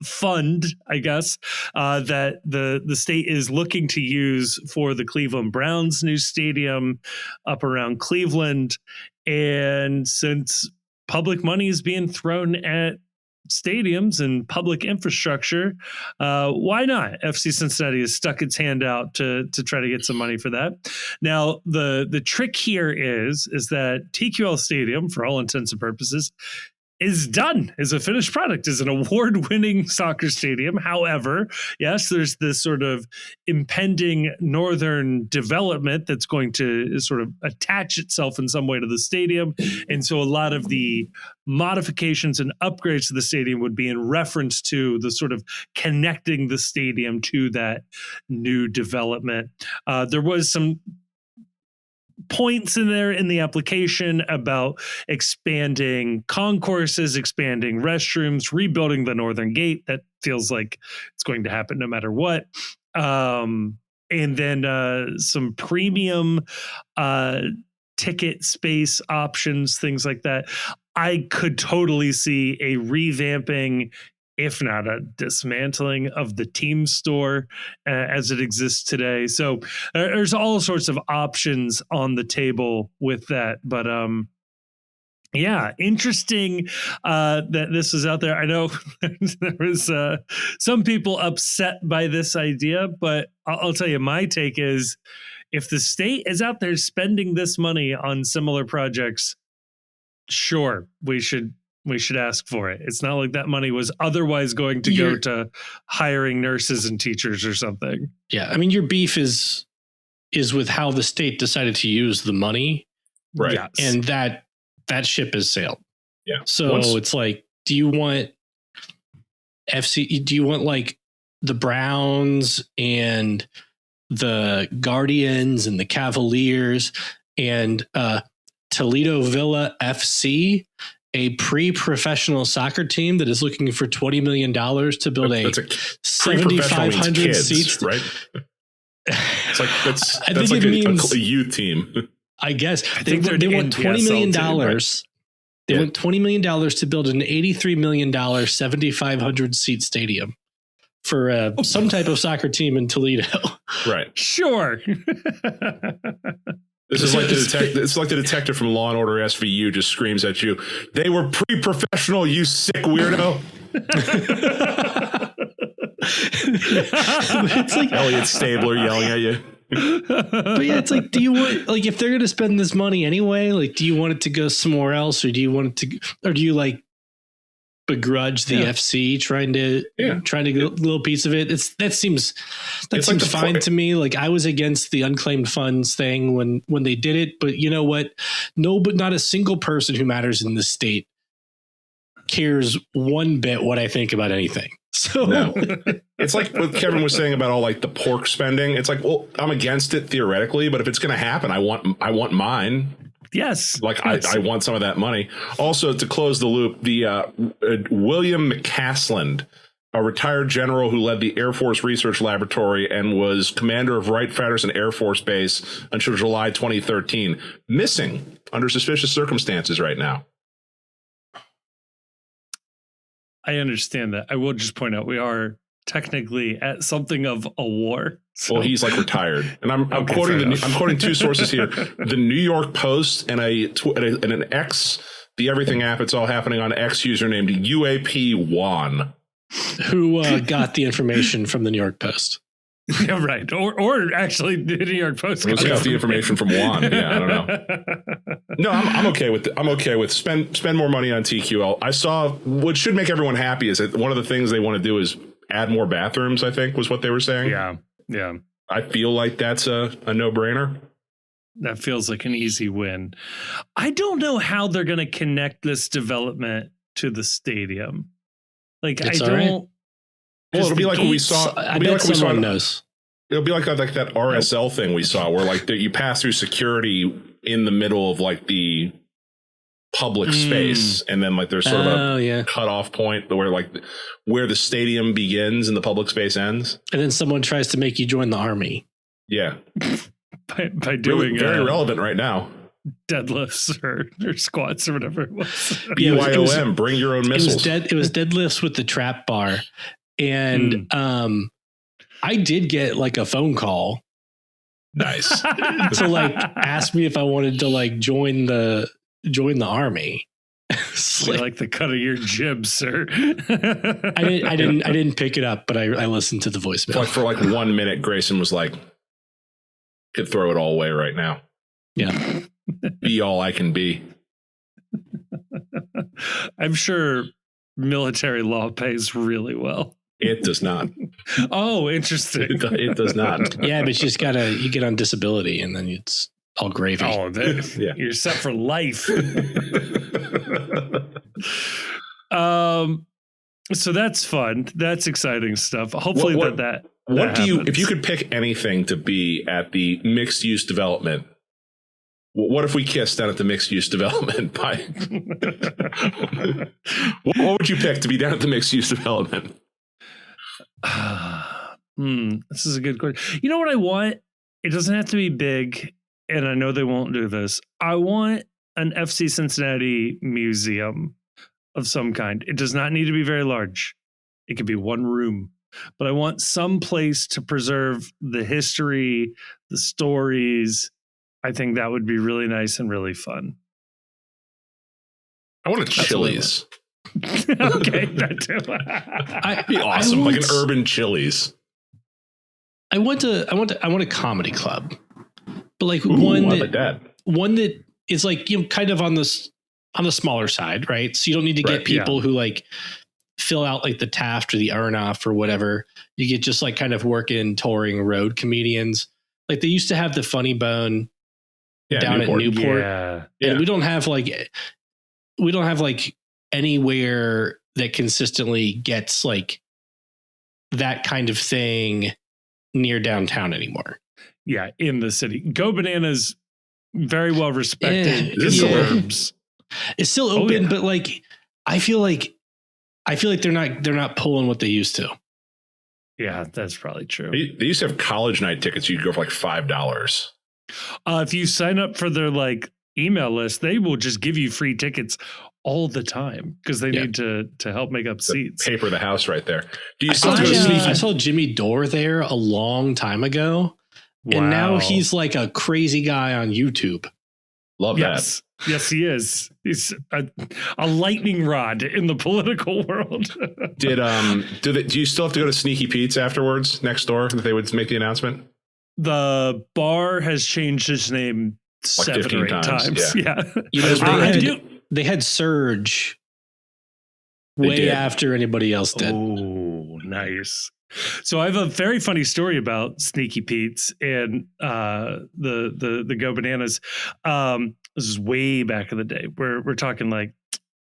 fund, I guess, that the state is looking to use for the Cleveland Browns' new stadium up around Cleveland. And since public money is being thrown at stadiums and public infrastructure, why not? FC Cincinnati has stuck its hand out to try to get some money for that. Now, the trick here is that TQL Stadium, for all intents and purposes, is done, is a finished product, is an award-winning soccer stadium. However, yes, there's this sort of impending northern development that's going to sort of attach itself in some way to the stadium. And so a lot of the modifications and upgrades to the stadium would be in reference to the sort of connecting the stadium to that new development. There was some points in there in the application about expanding concourses, expanding restrooms, rebuilding the northern gate. That feels like it's going to happen no matter what. And then some premium ticket space options, things like that. I could totally see a revamping, if not a dismantling, of the team store as it exists today. So there's all sorts of options on the table with that. But interesting that this is out there. I know there was some people upset by this idea, but I'll tell you, my take is if the state is out there spending this money on similar projects, sure, we should ask for it. It's not like that money was otherwise going to go to hiring nurses and teachers or something. Yeah. I mean, your beef is with how the state decided to use the money. Right. Yes. And that ship has sailed. Yeah. So it's like, do you want FC? Do you want like the Browns and the Guardians and the Cavaliers and Toledo Villa FC, a pre-professiontional soccer team that is looking for $20 million to build a 7,500 seats, right? It's like that's I think like it means a youth team. I guess they want $20 million. Right? They want $20 million to build an $83 million 7,500 seat stadium for some type of soccer team in Toledo. Right. Sure. This is like the detective from Law and Order SVU just screams at you. They were pre-professional, you sick weirdo. It's like Elliot Stabler yelling at you. But yeah, it's like, do you want, like, if they're going to spend this money anyway, like, do you want it to go somewhere else, or do you want it to, or do you like begrudge the FC trying to get a little piece of it? That seems like fine to me. Like, I was against the unclaimed funds thing when they did it, but you know what? But not a single person who matters in this state cares one bit what I think about anything. So no. It's like what Kevin was saying about all like the pork spending. It's like, well, I'm against it theoretically, but if it's going to happen, I want mine. Yes. Like I want some of that money. Also, to close the loop, the William McCasland, a retired general who led the Air Force Research Laboratory and was commander of Wright-Patterson Air Force Base until July 2013, missing under suspicious circumstances right now. I understand that. I will just point out we are technically at something of a war. So. Well, he's like retired, and I'm quoting two sources here: the New York Post and an X, the Everything app. It's all happening on X user named UAP Juan, who got the information from the New York Post. Yeah, right. Or actually, the New York Post got the information from Juan. Yeah, I don't know. No, I'm okay with I'm okay with spend more money on TQL. I saw what should make everyone happy is that one of the things they want to do is add more bathrooms. I think was what they were saying. Yeah. I feel like that's a no-brainer. That feels like an easy win. I don't know how they're going to connect this development to the stadium. Like, it's I don't. Right. Well, it'll be like what we saw. I bet someone knows. It'll be like that RSL thing we saw, where like you pass through security in the middle of like the public space, and then like there's sort of a cutoff point where the stadium begins and the public space ends. And then someone tries to make you join the army. Yeah, by doing very relevant right now. Deadlifts or squats or whatever it was. BYOM, bring your own missiles. It was deadlifts with the trap bar. And I did get like a phone call. Nice. To like ask me if I wanted to like join the army. like the cut of your jib, sir. I didn't pick it up, but I listened to the voicemail. For like 1 minute, Grayson was like, could throw it all away right now. Yeah. Be all I can be. I'm sure military law pays really well. It does not. Oh, interesting. It does not. Yeah, but you get on disability and then it's all gravy. Oh, you're set for life. So that's fun. That's exciting stuff. Hopefully that if you could pick anything to be at the mixed use development, what if we kissed down at the mixed use development? What would you pick to be down at the mixed use development? This is a good question. You know what I want? It doesn't have to be big, and I know they won't do this. I want an FC Cincinnati museum of some kind. It does not need to be very large. It could be one room, but I want some place to preserve the history, the stories. I think that would be really nice and really fun. I want a Chili's. Okay, that too. That'd be awesome, like an urban Chili's. I want a comedy club, but like one that is like, you know, kind of on the smaller side, right? So you don't need to get people who like fill out like the Taft or the Aronoff or whatever. You get just like kind of working, touring road comedians. Like they used to have the Funny Bone down at Newport. Yeah. And we don't have like anywhere that consistently gets like that kind of thing near downtown anymore. Yeah, in the city. Go Bananas, very well respected in Is it suburbs. It's still open, but like I feel like they're not pulling what they used to. Yeah, that's probably true. They used to have college night tickets. You could go for like $5. If you sign up for their like email list, they will just give you free tickets all the time because they need to help make up seats. Paper the house right there. Do you I saw Jimmy Dore there a long time ago, and now he's like a crazy guy on YouTube. Love that. Yes, he is. He's a lightning rod in the political world. Do you still have to go to Sneaky Pete's afterwards next door that they would make the announcement? The bar has changed its name like 7 or 8 times. Yeah. You know, they had Surge way after anybody else did. Oh, nice. So I have a very funny story about Sneaky Pete's and the Go Bananas. This is way back in the day. We're talking like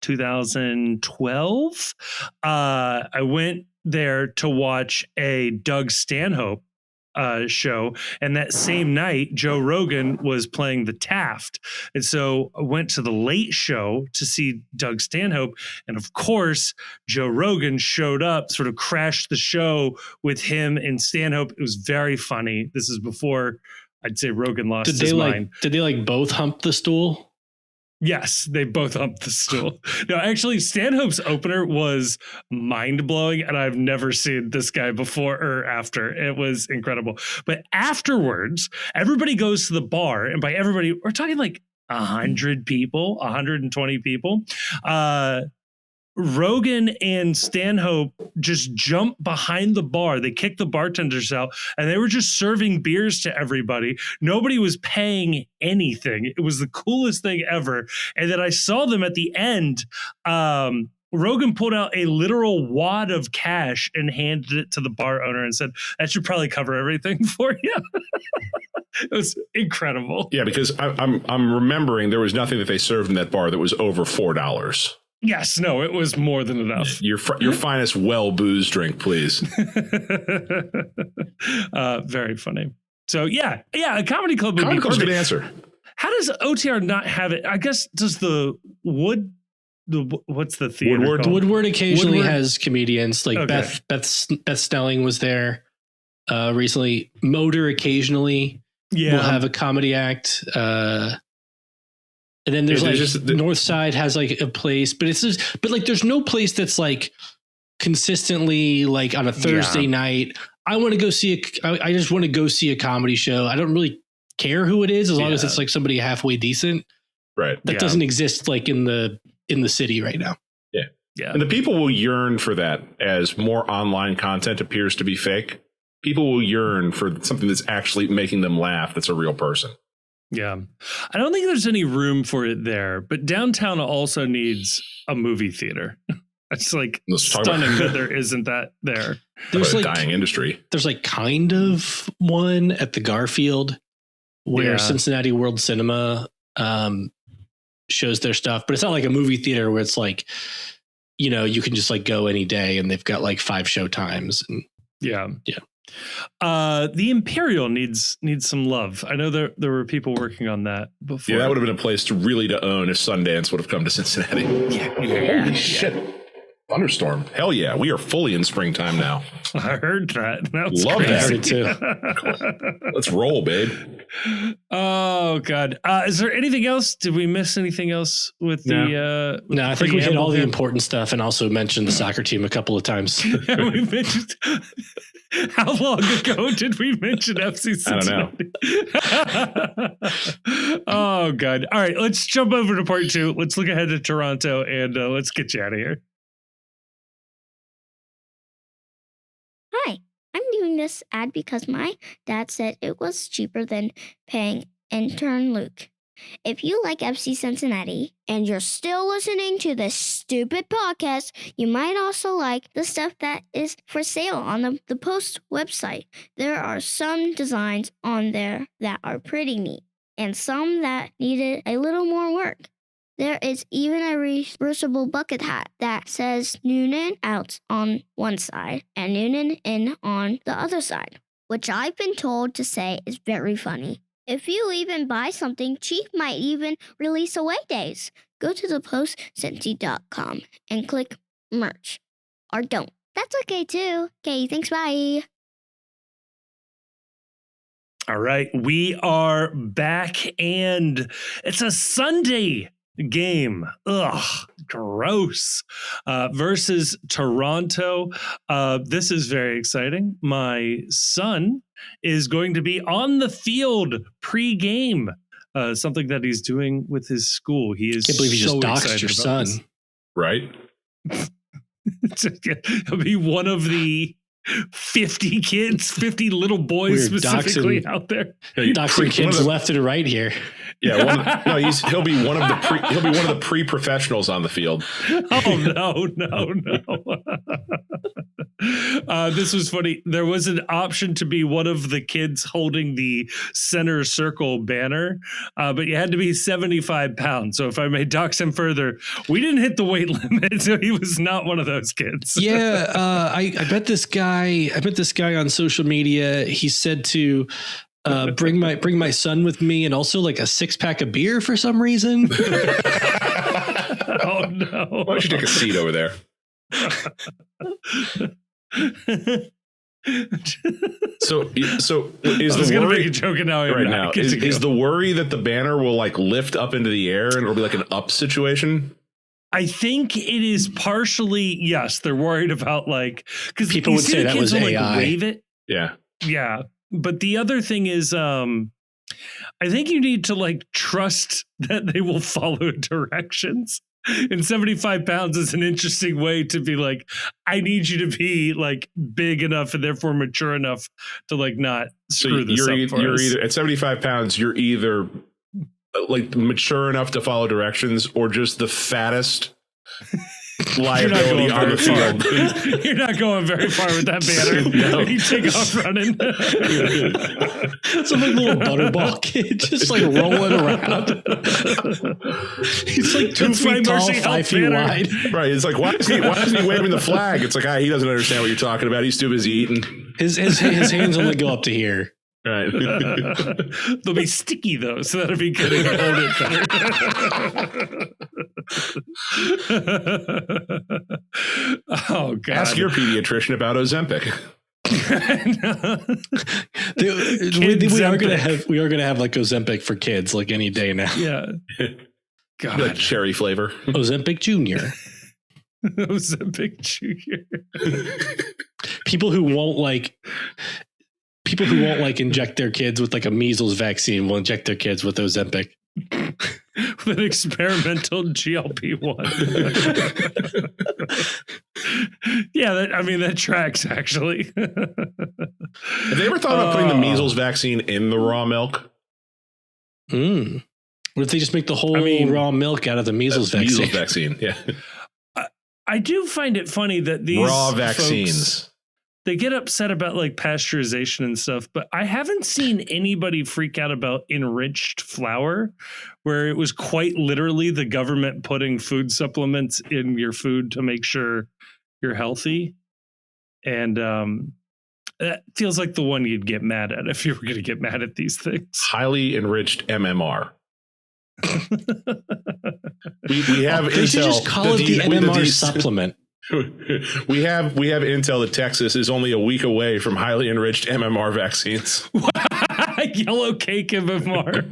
2012. I went there to watch a Doug Stanhope show, and that same night Joe Rogan was playing the Taft, and so I went to the late show to see Doug Stanhope, and of course Joe Rogan showed up, sort of crashed the show with him and Stanhope. It was very funny. This is before I'd say Rogan lost his mind. Did they like both hump the stool? Yes, they both humped the stool. No, actually, Stanhope's opener was mind-blowing, and I've never seen this guy before or after. It was incredible. But afterwards, everybody goes to the bar, and by everybody, we're talking like 100 people, 120 people. Rogan and Stanhope just jumped behind the bar. They kicked the bartenders out, and they were just serving beers to everybody. Nobody was paying anything. It was the coolest thing ever. And then I saw them at the end. Rogan pulled out a literal wad of cash and handed it to the bar owner and said, "That should probably cover everything for you." It was incredible. Yeah, because I'm remembering there was nothing that they served in that bar that was over $4. Yes, no, it was more than enough. Your finest well booze drink, please. Very funny. So a comedy club would be Comedy club's a perfect. good answer. How does OTR not have it? I guess does what's the theater Woodward? called? Woodward occasionally has comedians like Beth Stelling was there recently. Motor occasionally will have a comedy act. And then there's Northside has like a place, but there's no place that's like consistently like on a Thursday night. I want to go see I just want to go see a comedy show. I don't really care who it is as long as it's like somebody halfway decent. Right. That doesn't exist like in the city right now. Yeah. Yeah. And the people will yearn for that as more online content appears to be fake. People will yearn for something that's actually making them laugh. That's a real person. Yeah. I don't think there's any room for it there, but downtown also needs a movie theater. It's like stunning that there isn't that there. There's like a dying industry. There's like kind of one at the Garfield where Cincinnati World Cinema shows their stuff, but it's not like a movie theater where it's like, you can just like go any day and they've got like 5 show times. And yeah. The Imperial needs some love. I know there were people working on that before. Yeah, that would have been a place to own if Sundance would have come to Cincinnati. Holy shit. Thunderstorm. Hell yeah. We are fully in springtime now. I heard that. Love crazy. That too. Let's roll, babe. Oh God. Is there anything else? Did we miss anything else with the No, I think we hit all the important stuff and also mentioned the soccer team a couple of times. We mentioned how long ago did we mention FC Cincinnati? I don't know. Oh God. All right, let's jump over to part 2. Let's look ahead to Toronto and let's get you out of here. Hi, I'm doing this ad because my dad said it was cheaper than paying intern Luke. If you like FC Cincinnati and you're still listening to this stupid podcast, you might also like the stuff that is for sale on the Post website. There are some designs on there that are pretty neat and some that needed a little more work. There is even a reversible bucket hat that says Noonan out on one side and Noonan in on the other side, which I've been told to say is very funny. If you even buy something, Chief might even release away days. Go to thepostcincy.com and click merch. Or don't. That's okay too. Okay, thanks, bye. All right, we are back, and it's a Sunday game. Ugh, gross. Versus Toronto. This is very exciting. My son is going to be on the field pre-game. Something that he's doing with his school. He is. Can't believe you so just doxed your son. this. Right? He'll be one of the 50 kids, 50 little boys We're specifically doxing- out there. Doxing kids left and right here. Yeah, he'll be one of the pre-professionals on the field. Oh no. This was funny. There was an option to be one of the kids holding the center circle banner, but you had to be 75 pounds. So if I may dox him further, we didn't hit the weight limit, so he was not one of those kids. Yeah, I bet this guy on social media, he said to bring my son with me, and also like a 6-pack of beer for some reason. Oh no. Why don't you take a seat over there? So is I was the going to worry make a joke, and now I'm right not. now Good to go. is the worry that the banner will like lift up into the air and it'll be like an up situation? I think it is partially, yes, they're worried about like, because People would say that was will, AI. like, wave it. Yeah. Yeah. But the other thing is, I think you need to like trust that they will follow directions. And 75 pounds is an interesting way to be like, I need you to be like big enough and therefore mature enough to like not screw this up for you're us. either at 75 pounds, you're either like mature enough to follow directions or just the fattest liability on the field. You're not going very far with that banner. No. You take off running. It's like a little butterball kid just like rolling around. He's like 2 That's my feet tall, Mercy 5 Health feet banner. wide. Right. It's like, why isn't he waving the flag? It's like, he doesn't understand what you're talking about. He's too busy eating. His hands only go up to here. Right. They'll be sticky though, so that'll be good. Hold it better. Oh god! Ask your pediatrician about Ozempic. We are gonna have like Ozempic for kids like any day now. Yeah. God. Like cherry flavor. Ozempic Junior. Ozempic Junior. People who won't like inject their kids with like a measles vaccine will inject their kids with Ozempic. With an experimental GLP-1. Yeah, that tracks actually. Have they ever thought about putting the measles vaccine in the raw milk? What if they just make the whole raw milk out of the measles vaccine? Measles vaccine, yeah. I do find it funny that these raw vaccines. Folks, they get upset about like pasteurization and stuff, but I haven't seen anybody freak out about enriched flour, where it was quite literally the government putting food supplements in your food to make sure you're healthy. And that feels like the one you'd get mad at if you were going to get mad at these things. Highly enriched MMR. we have they should just call it the MMR supplement. We have intel that Texas is only a week away from highly enriched MMR vaccines. Yellow cake MMR.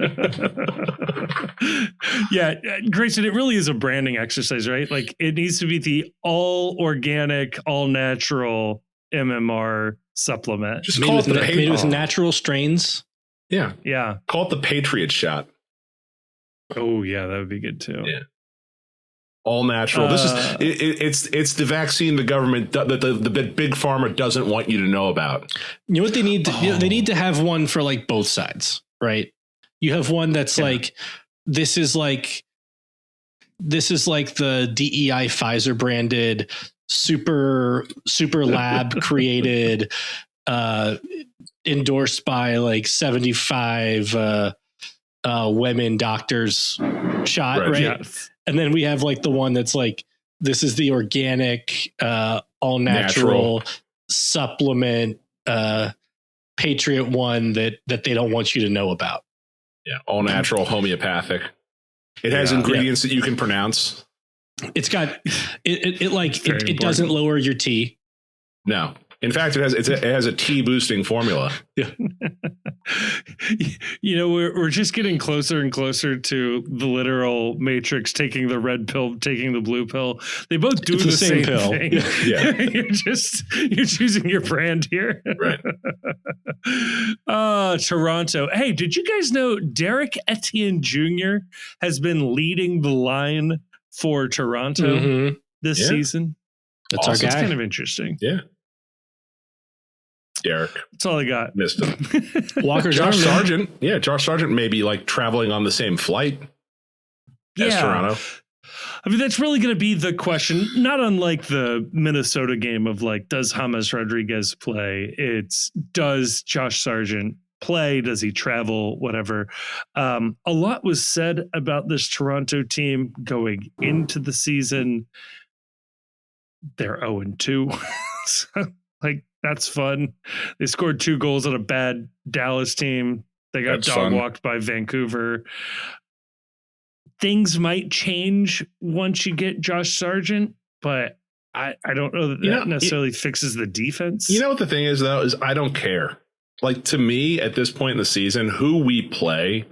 Yeah, Grayson, it really is a branding exercise, right? Like it needs to be the all organic, all natural MMR supplement. Just call it made with natural strains. Yeah. Yeah. Call it the Patriot shot. Oh yeah, that would be good too. Yeah. All natural. This is it's the vaccine the government the big pharma doesn't want you to know about. You know what they need? They need to have one for like both sides, right? You have one that's like this is like the DEI Pfizer branded super lab created endorsed by like 75 women doctors shot, right? Yes. And then we have like the one that's like, this is the organic, all natural supplement, Patriot one that they don't want you to know about. Yeah, all natural, homeopathic. It has ingredients that you can pronounce. It's got it doesn't lower your T. No. In fact, it has a T boosting formula. Yeah. We're just getting closer and closer to the literal Matrix, taking the red pill, taking the blue pill. They both do the same pill. Thing. Yeah. You're choosing your brand here. Right. Toronto. Hey, did you guys know Derek Etienne Jr. has been leading the line for Toronto this season? That's awesome. our guy. It's kind of interesting. Yeah. Derek. That's all I got. Missed him. Walker Josh Sargent. Yeah, Josh Sargent may be like traveling on the same flight as Toronto. I mean, that's really going to be the question, not unlike the Minnesota game of like, does James Rodriguez play? It's does Josh Sargent play? Does he travel? Whatever. A lot was said about this Toronto team going into the season. They're 0-2. So, like, that's fun. They scored 2 goals on a bad Dallas team. They got dog walked by Vancouver. Things might change once you get Josh Sargent, but I don't know that necessarily fixes the defense. You know what the thing is, though, is I don't care. Like, to me, at this point in the season, who we play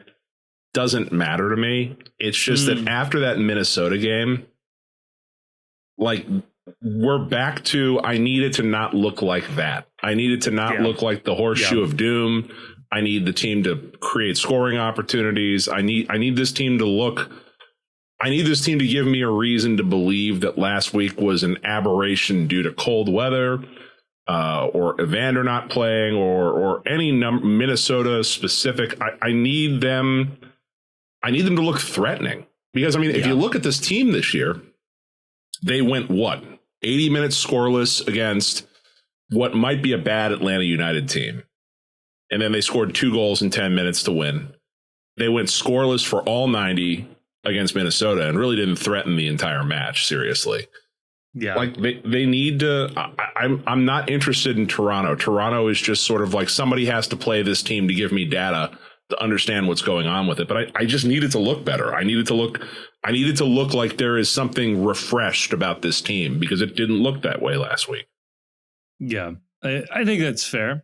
doesn't matter to me. It's just that after that Minnesota game, like, we're back to, I needed to not look like that. I needed to not look like the horseshoe of doom. I need the team to create scoring opportunities. I need this team to give me a reason to believe that last week was an aberration due to cold weather, or Evander not playing, or any Minnesota specific. I need them to look threatening, because I mean, if you look at this team this year, they went 80 minutes scoreless against what might be a bad Atlanta United team. And then they scored 2 goals in 10 minutes to win. They went scoreless for all 90 against Minnesota and really didn't threaten the entire match, seriously. Yeah. Like they need to, I'm not interested in Toronto. Toronto is just sort of like, somebody has to play this team to give me data to understand what's going on with it. But I just need it to look better. I needed to look like there is something refreshed about this team, because it didn't look that way last week. Yeah, I think that's fair.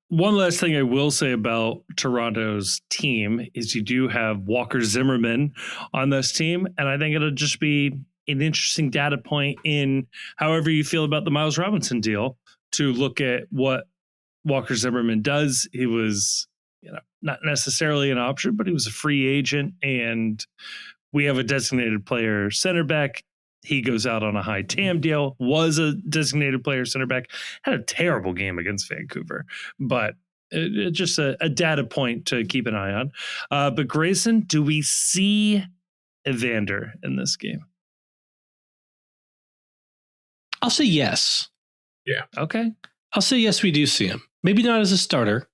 One last thing I will say about Toronto's team is you do have Walker Zimmerman on this team, and I think it'll just be an interesting data point in however you feel about the Miles Robinson deal, to look at what Walker Zimmerman does. He was, not necessarily an option, but he was a free agent, and we have a designated player center back. He goes out on a high TAM deal, was a designated player center back, had a terrible game against Vancouver, but it's just a data point to keep an eye on. But Grayson, do we see Evander in this game? I'll say yes. Yeah. Okay. I'll say yes, we do see him. Maybe not as a starter.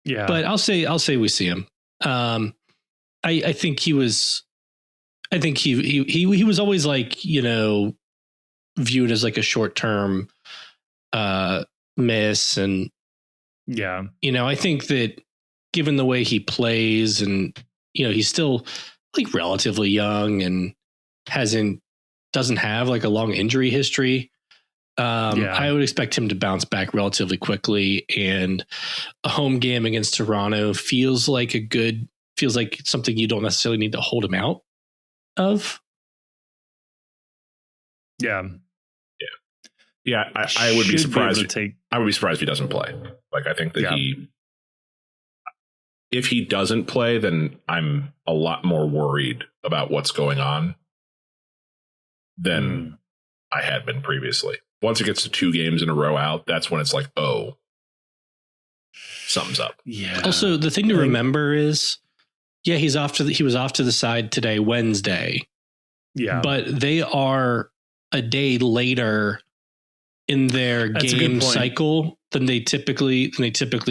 Yeah. But I'll say we see him. I think he was always like, viewed as like a short-term miss. And, I think that given the way he plays, and, he's still like relatively young and doesn't have like a long injury history. I would expect him to bounce back relatively quickly, and a home game against Toronto feels like something you don't necessarily need to hold him out of. Yeah. I would be surprised. I would be surprised if he doesn't play. Like, I think that if he doesn't play, then I'm a lot more worried about what's going on than I had been previously. Once it gets to 2 games in a row out, that's when it's like, oh, something's up. Yeah. Also, the thing to remember is, he was off to the side today, Wednesday. Yeah. But they are a day later in their game cycle than they typically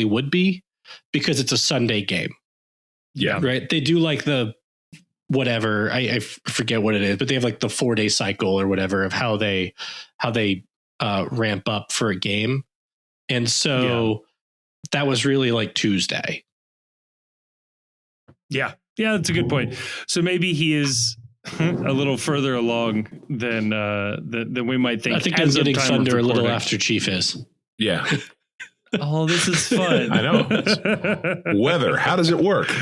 would be, because it's a Sunday game. Yeah. Right. They do like the whatever. I forget what it is, but they have like the 4-day cycle or whatever of how they ramp up for a game. And so that was really like Tuesday. Yeah. Yeah, that's a good point. So maybe he is a little further along than we might think. I think I'm getting thunder a little after Chief is. Yeah. Oh, this is fun. I know. Weather. How does it work?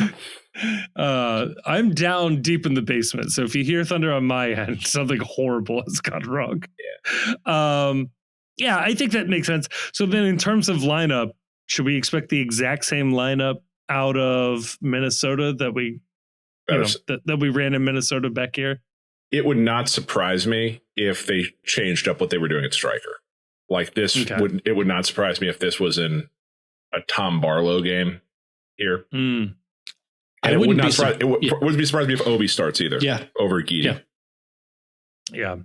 I'm down deep in the basement. So if you hear thunder on my end, something horrible has gone wrong. Yeah, I think that makes sense. So then in terms of lineup, should we expect the exact same lineup out of Minnesota that we that we ran in Minnesota back here? It would not surprise me if they changed up what they were doing at striker. Like this it would not surprise me if this was in a Tom Barlow game here. And it wouldn't be surprised me if Obi starts either. Yeah. Over Gidi. Yeah.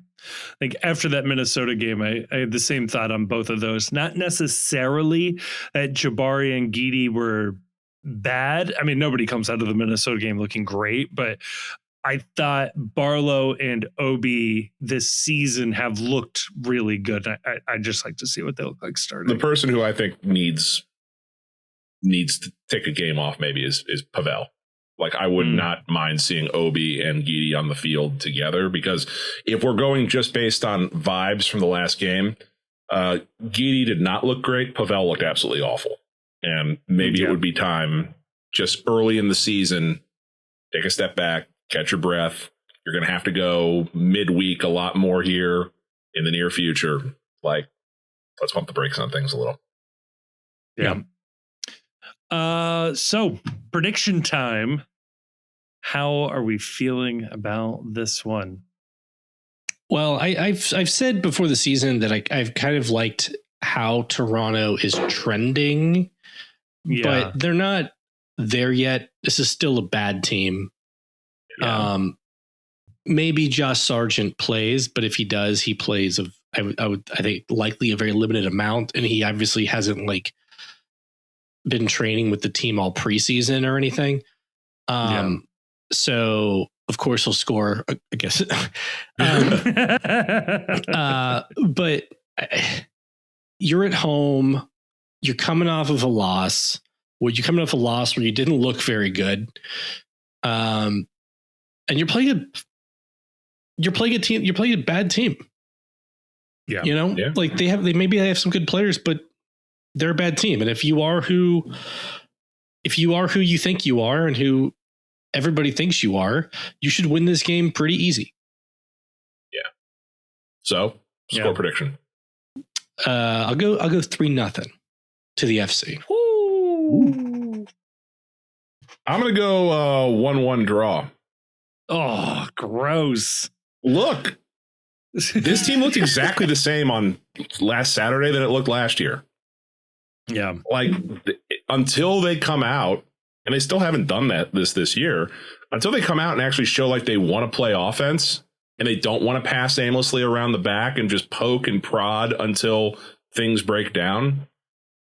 Like after that Minnesota game, I had the same thought on both of those. Not necessarily that Jabari and Gidi were bad. I mean, nobody comes out of the Minnesota game looking great, but I thought Barlow and Obi this season have looked really good. I just like to see what they look like starting. The person who I think needs to take a game off maybe is Pavel. Like I would not mind seeing Obi and Gidi on the field together, because if we're going just based on vibes from the last game, Gidi did not look great. Pavel looked absolutely awful. And maybe it would be time just early in the season, take a step back, catch your breath. You're going to have to go midweek a lot more here in the near future. Like, let's pump the brakes on things a little. Yeah. So prediction time. How are we feeling about this one? Well, I've said before the season that I've kind of liked how Toronto is trending, but they're not there yet. This is still a bad team. Yeah. Maybe Josh Sargent plays, but if he does, he plays I think likely a very limited amount, and he obviously hasn't like been training with the team all preseason or anything. So of course he'll score, I guess. But you're at home, you're coming off of a loss. Where you didn't look very good. And you're playing a bad team. Yeah. You know, like they maybe have some good players, but they're a bad team. And if you are who you think you are and who everybody thinks you are, you should win this game pretty easy. Yeah. So score prediction. I'll go 3-0 to the FC. Ooh. I'm going to go 1-1 draw. Oh, gross. Look, this team looked exactly the same on last Saturday that it looked last year. Yeah. Like until they come out, and they still haven't done that this year, until they come out and actually show like they want to play offense and they don't want to pass aimlessly around the back and just poke and prod until things break down.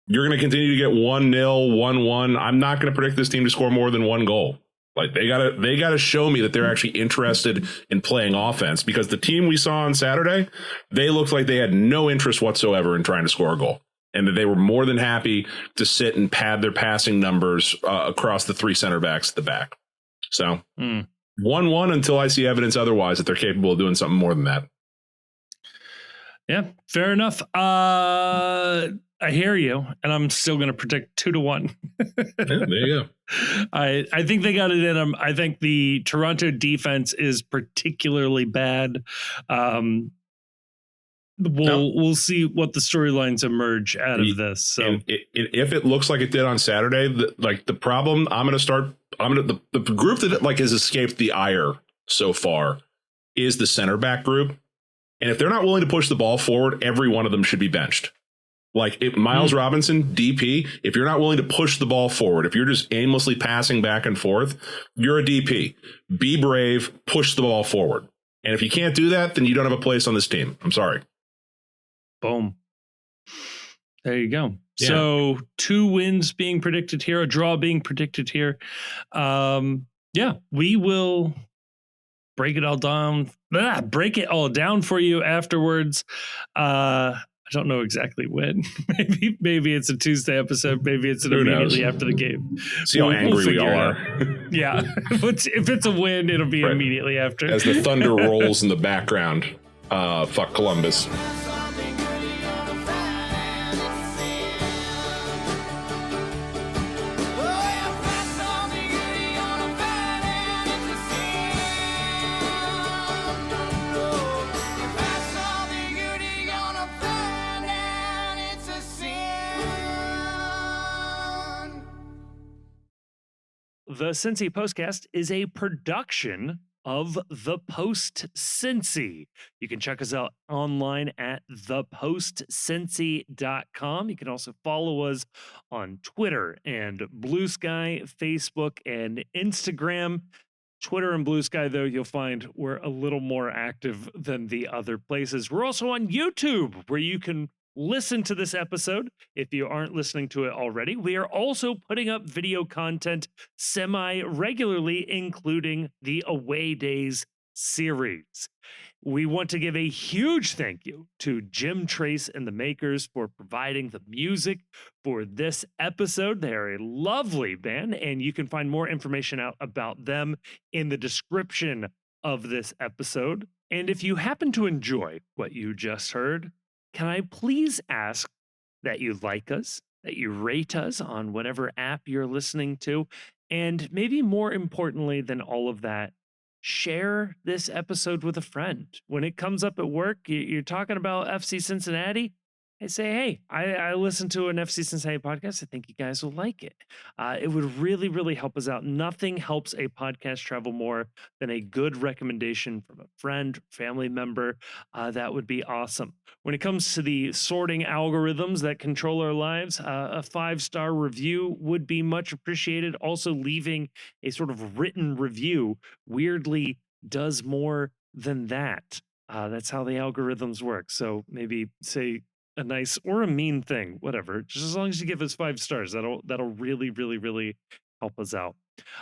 You're going to continue to get 1-0, 1-1. I'm not going to predict this team to score more than one goal. Like they gotta show me that they're actually interested in playing offense, because the team we saw on Saturday, they looked like they had no interest whatsoever in trying to score a goal, and that they were more than happy to sit and pad their passing numbers across the three center backs at the back. So 1-1 until I see evidence otherwise that they're capable of doing something more than that. Yeah, fair enough. I hear you, and I'm still going to predict 2-1. There you go. I think they got it in them. I think the Toronto defense is particularly bad. We'll see what the storylines emerge out of this. So if it looks like it did on Saturday, the problem the group that like has escaped the ire so far is the center back group. And if they're not willing to push the ball forward, every one of them should be benched. Like Miles Robinson, DP, if you're not willing to push the ball forward, if you're just aimlessly passing back and forth, you're a DP. Be brave, push the ball forward. And if you can't do that, then you don't have a place on this team. I'm sorry. Boom. There you go. Yeah. So 2 wins being predicted here, a draw being predicted here. Yeah, we will break it all down. Break it all down for you afterwards. I don't know exactly when. maybe it's a Tuesday episode. Maybe it's immediately after the game. See how angry we all are. Yeah, if it's a win, it'll be immediately after. As the thunder rolls in the background. Fuck Columbus. The Cincy Postcast is a production of The Post Cincy. You can check us out online at thepostcincy.com. You can also follow us on Twitter and Blue Sky, Facebook, and Instagram. Twitter and Blue Sky, though, you'll find we're a little more active than the other places. We're also on YouTube, where you can listen to this episode if you aren't listening to it already. We are also putting up video content semi-regularly, including the Away Days series. We want to give a huge thank you to Jim Trace and the Makers for providing the music for this episode. They're a lovely band, and you can find more information out about them in the description of this episode. And if you happen to enjoy what you just heard, can I please ask that you like us, that you rate us on whatever app you're listening to, and maybe more importantly than all of that, share this episode with a friend. When it comes up at work, you're talking about FC Cincinnati, I say, hey, I listened to an FC Cincinnati podcast. I think you guys will like it. It would really, really help us out. Nothing helps a podcast travel more than a good recommendation from a friend, family member. That would be awesome. When it comes to the sorting algorithms that control our lives, a 5-star review would be much appreciated. Also, leaving a sort of written review weirdly does more than that. That's how the algorithms work. So maybe say a nice or a mean thing, whatever. Just as long as you give us 5 stars, that'll really, really, really help us out.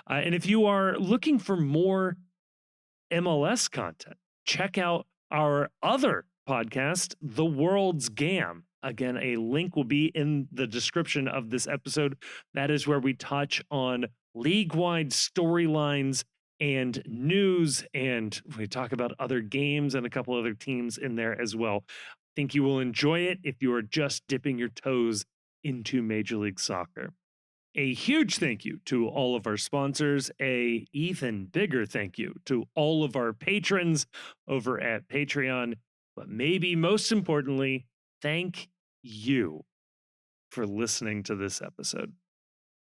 And if you are looking for more MLS content, check out our other podcast, The World's Gam. Again, a link will be in the description of this episode. That is where we touch on league-wide storylines and news, and we talk about other games and a couple other teams in there as well. I think you will enjoy it if you are just dipping your toes into Major League Soccer. A huge thank you to all of our sponsors. A even bigger thank you to all of our patrons over at Patreon. But maybe most importantly, thank you for listening to this episode.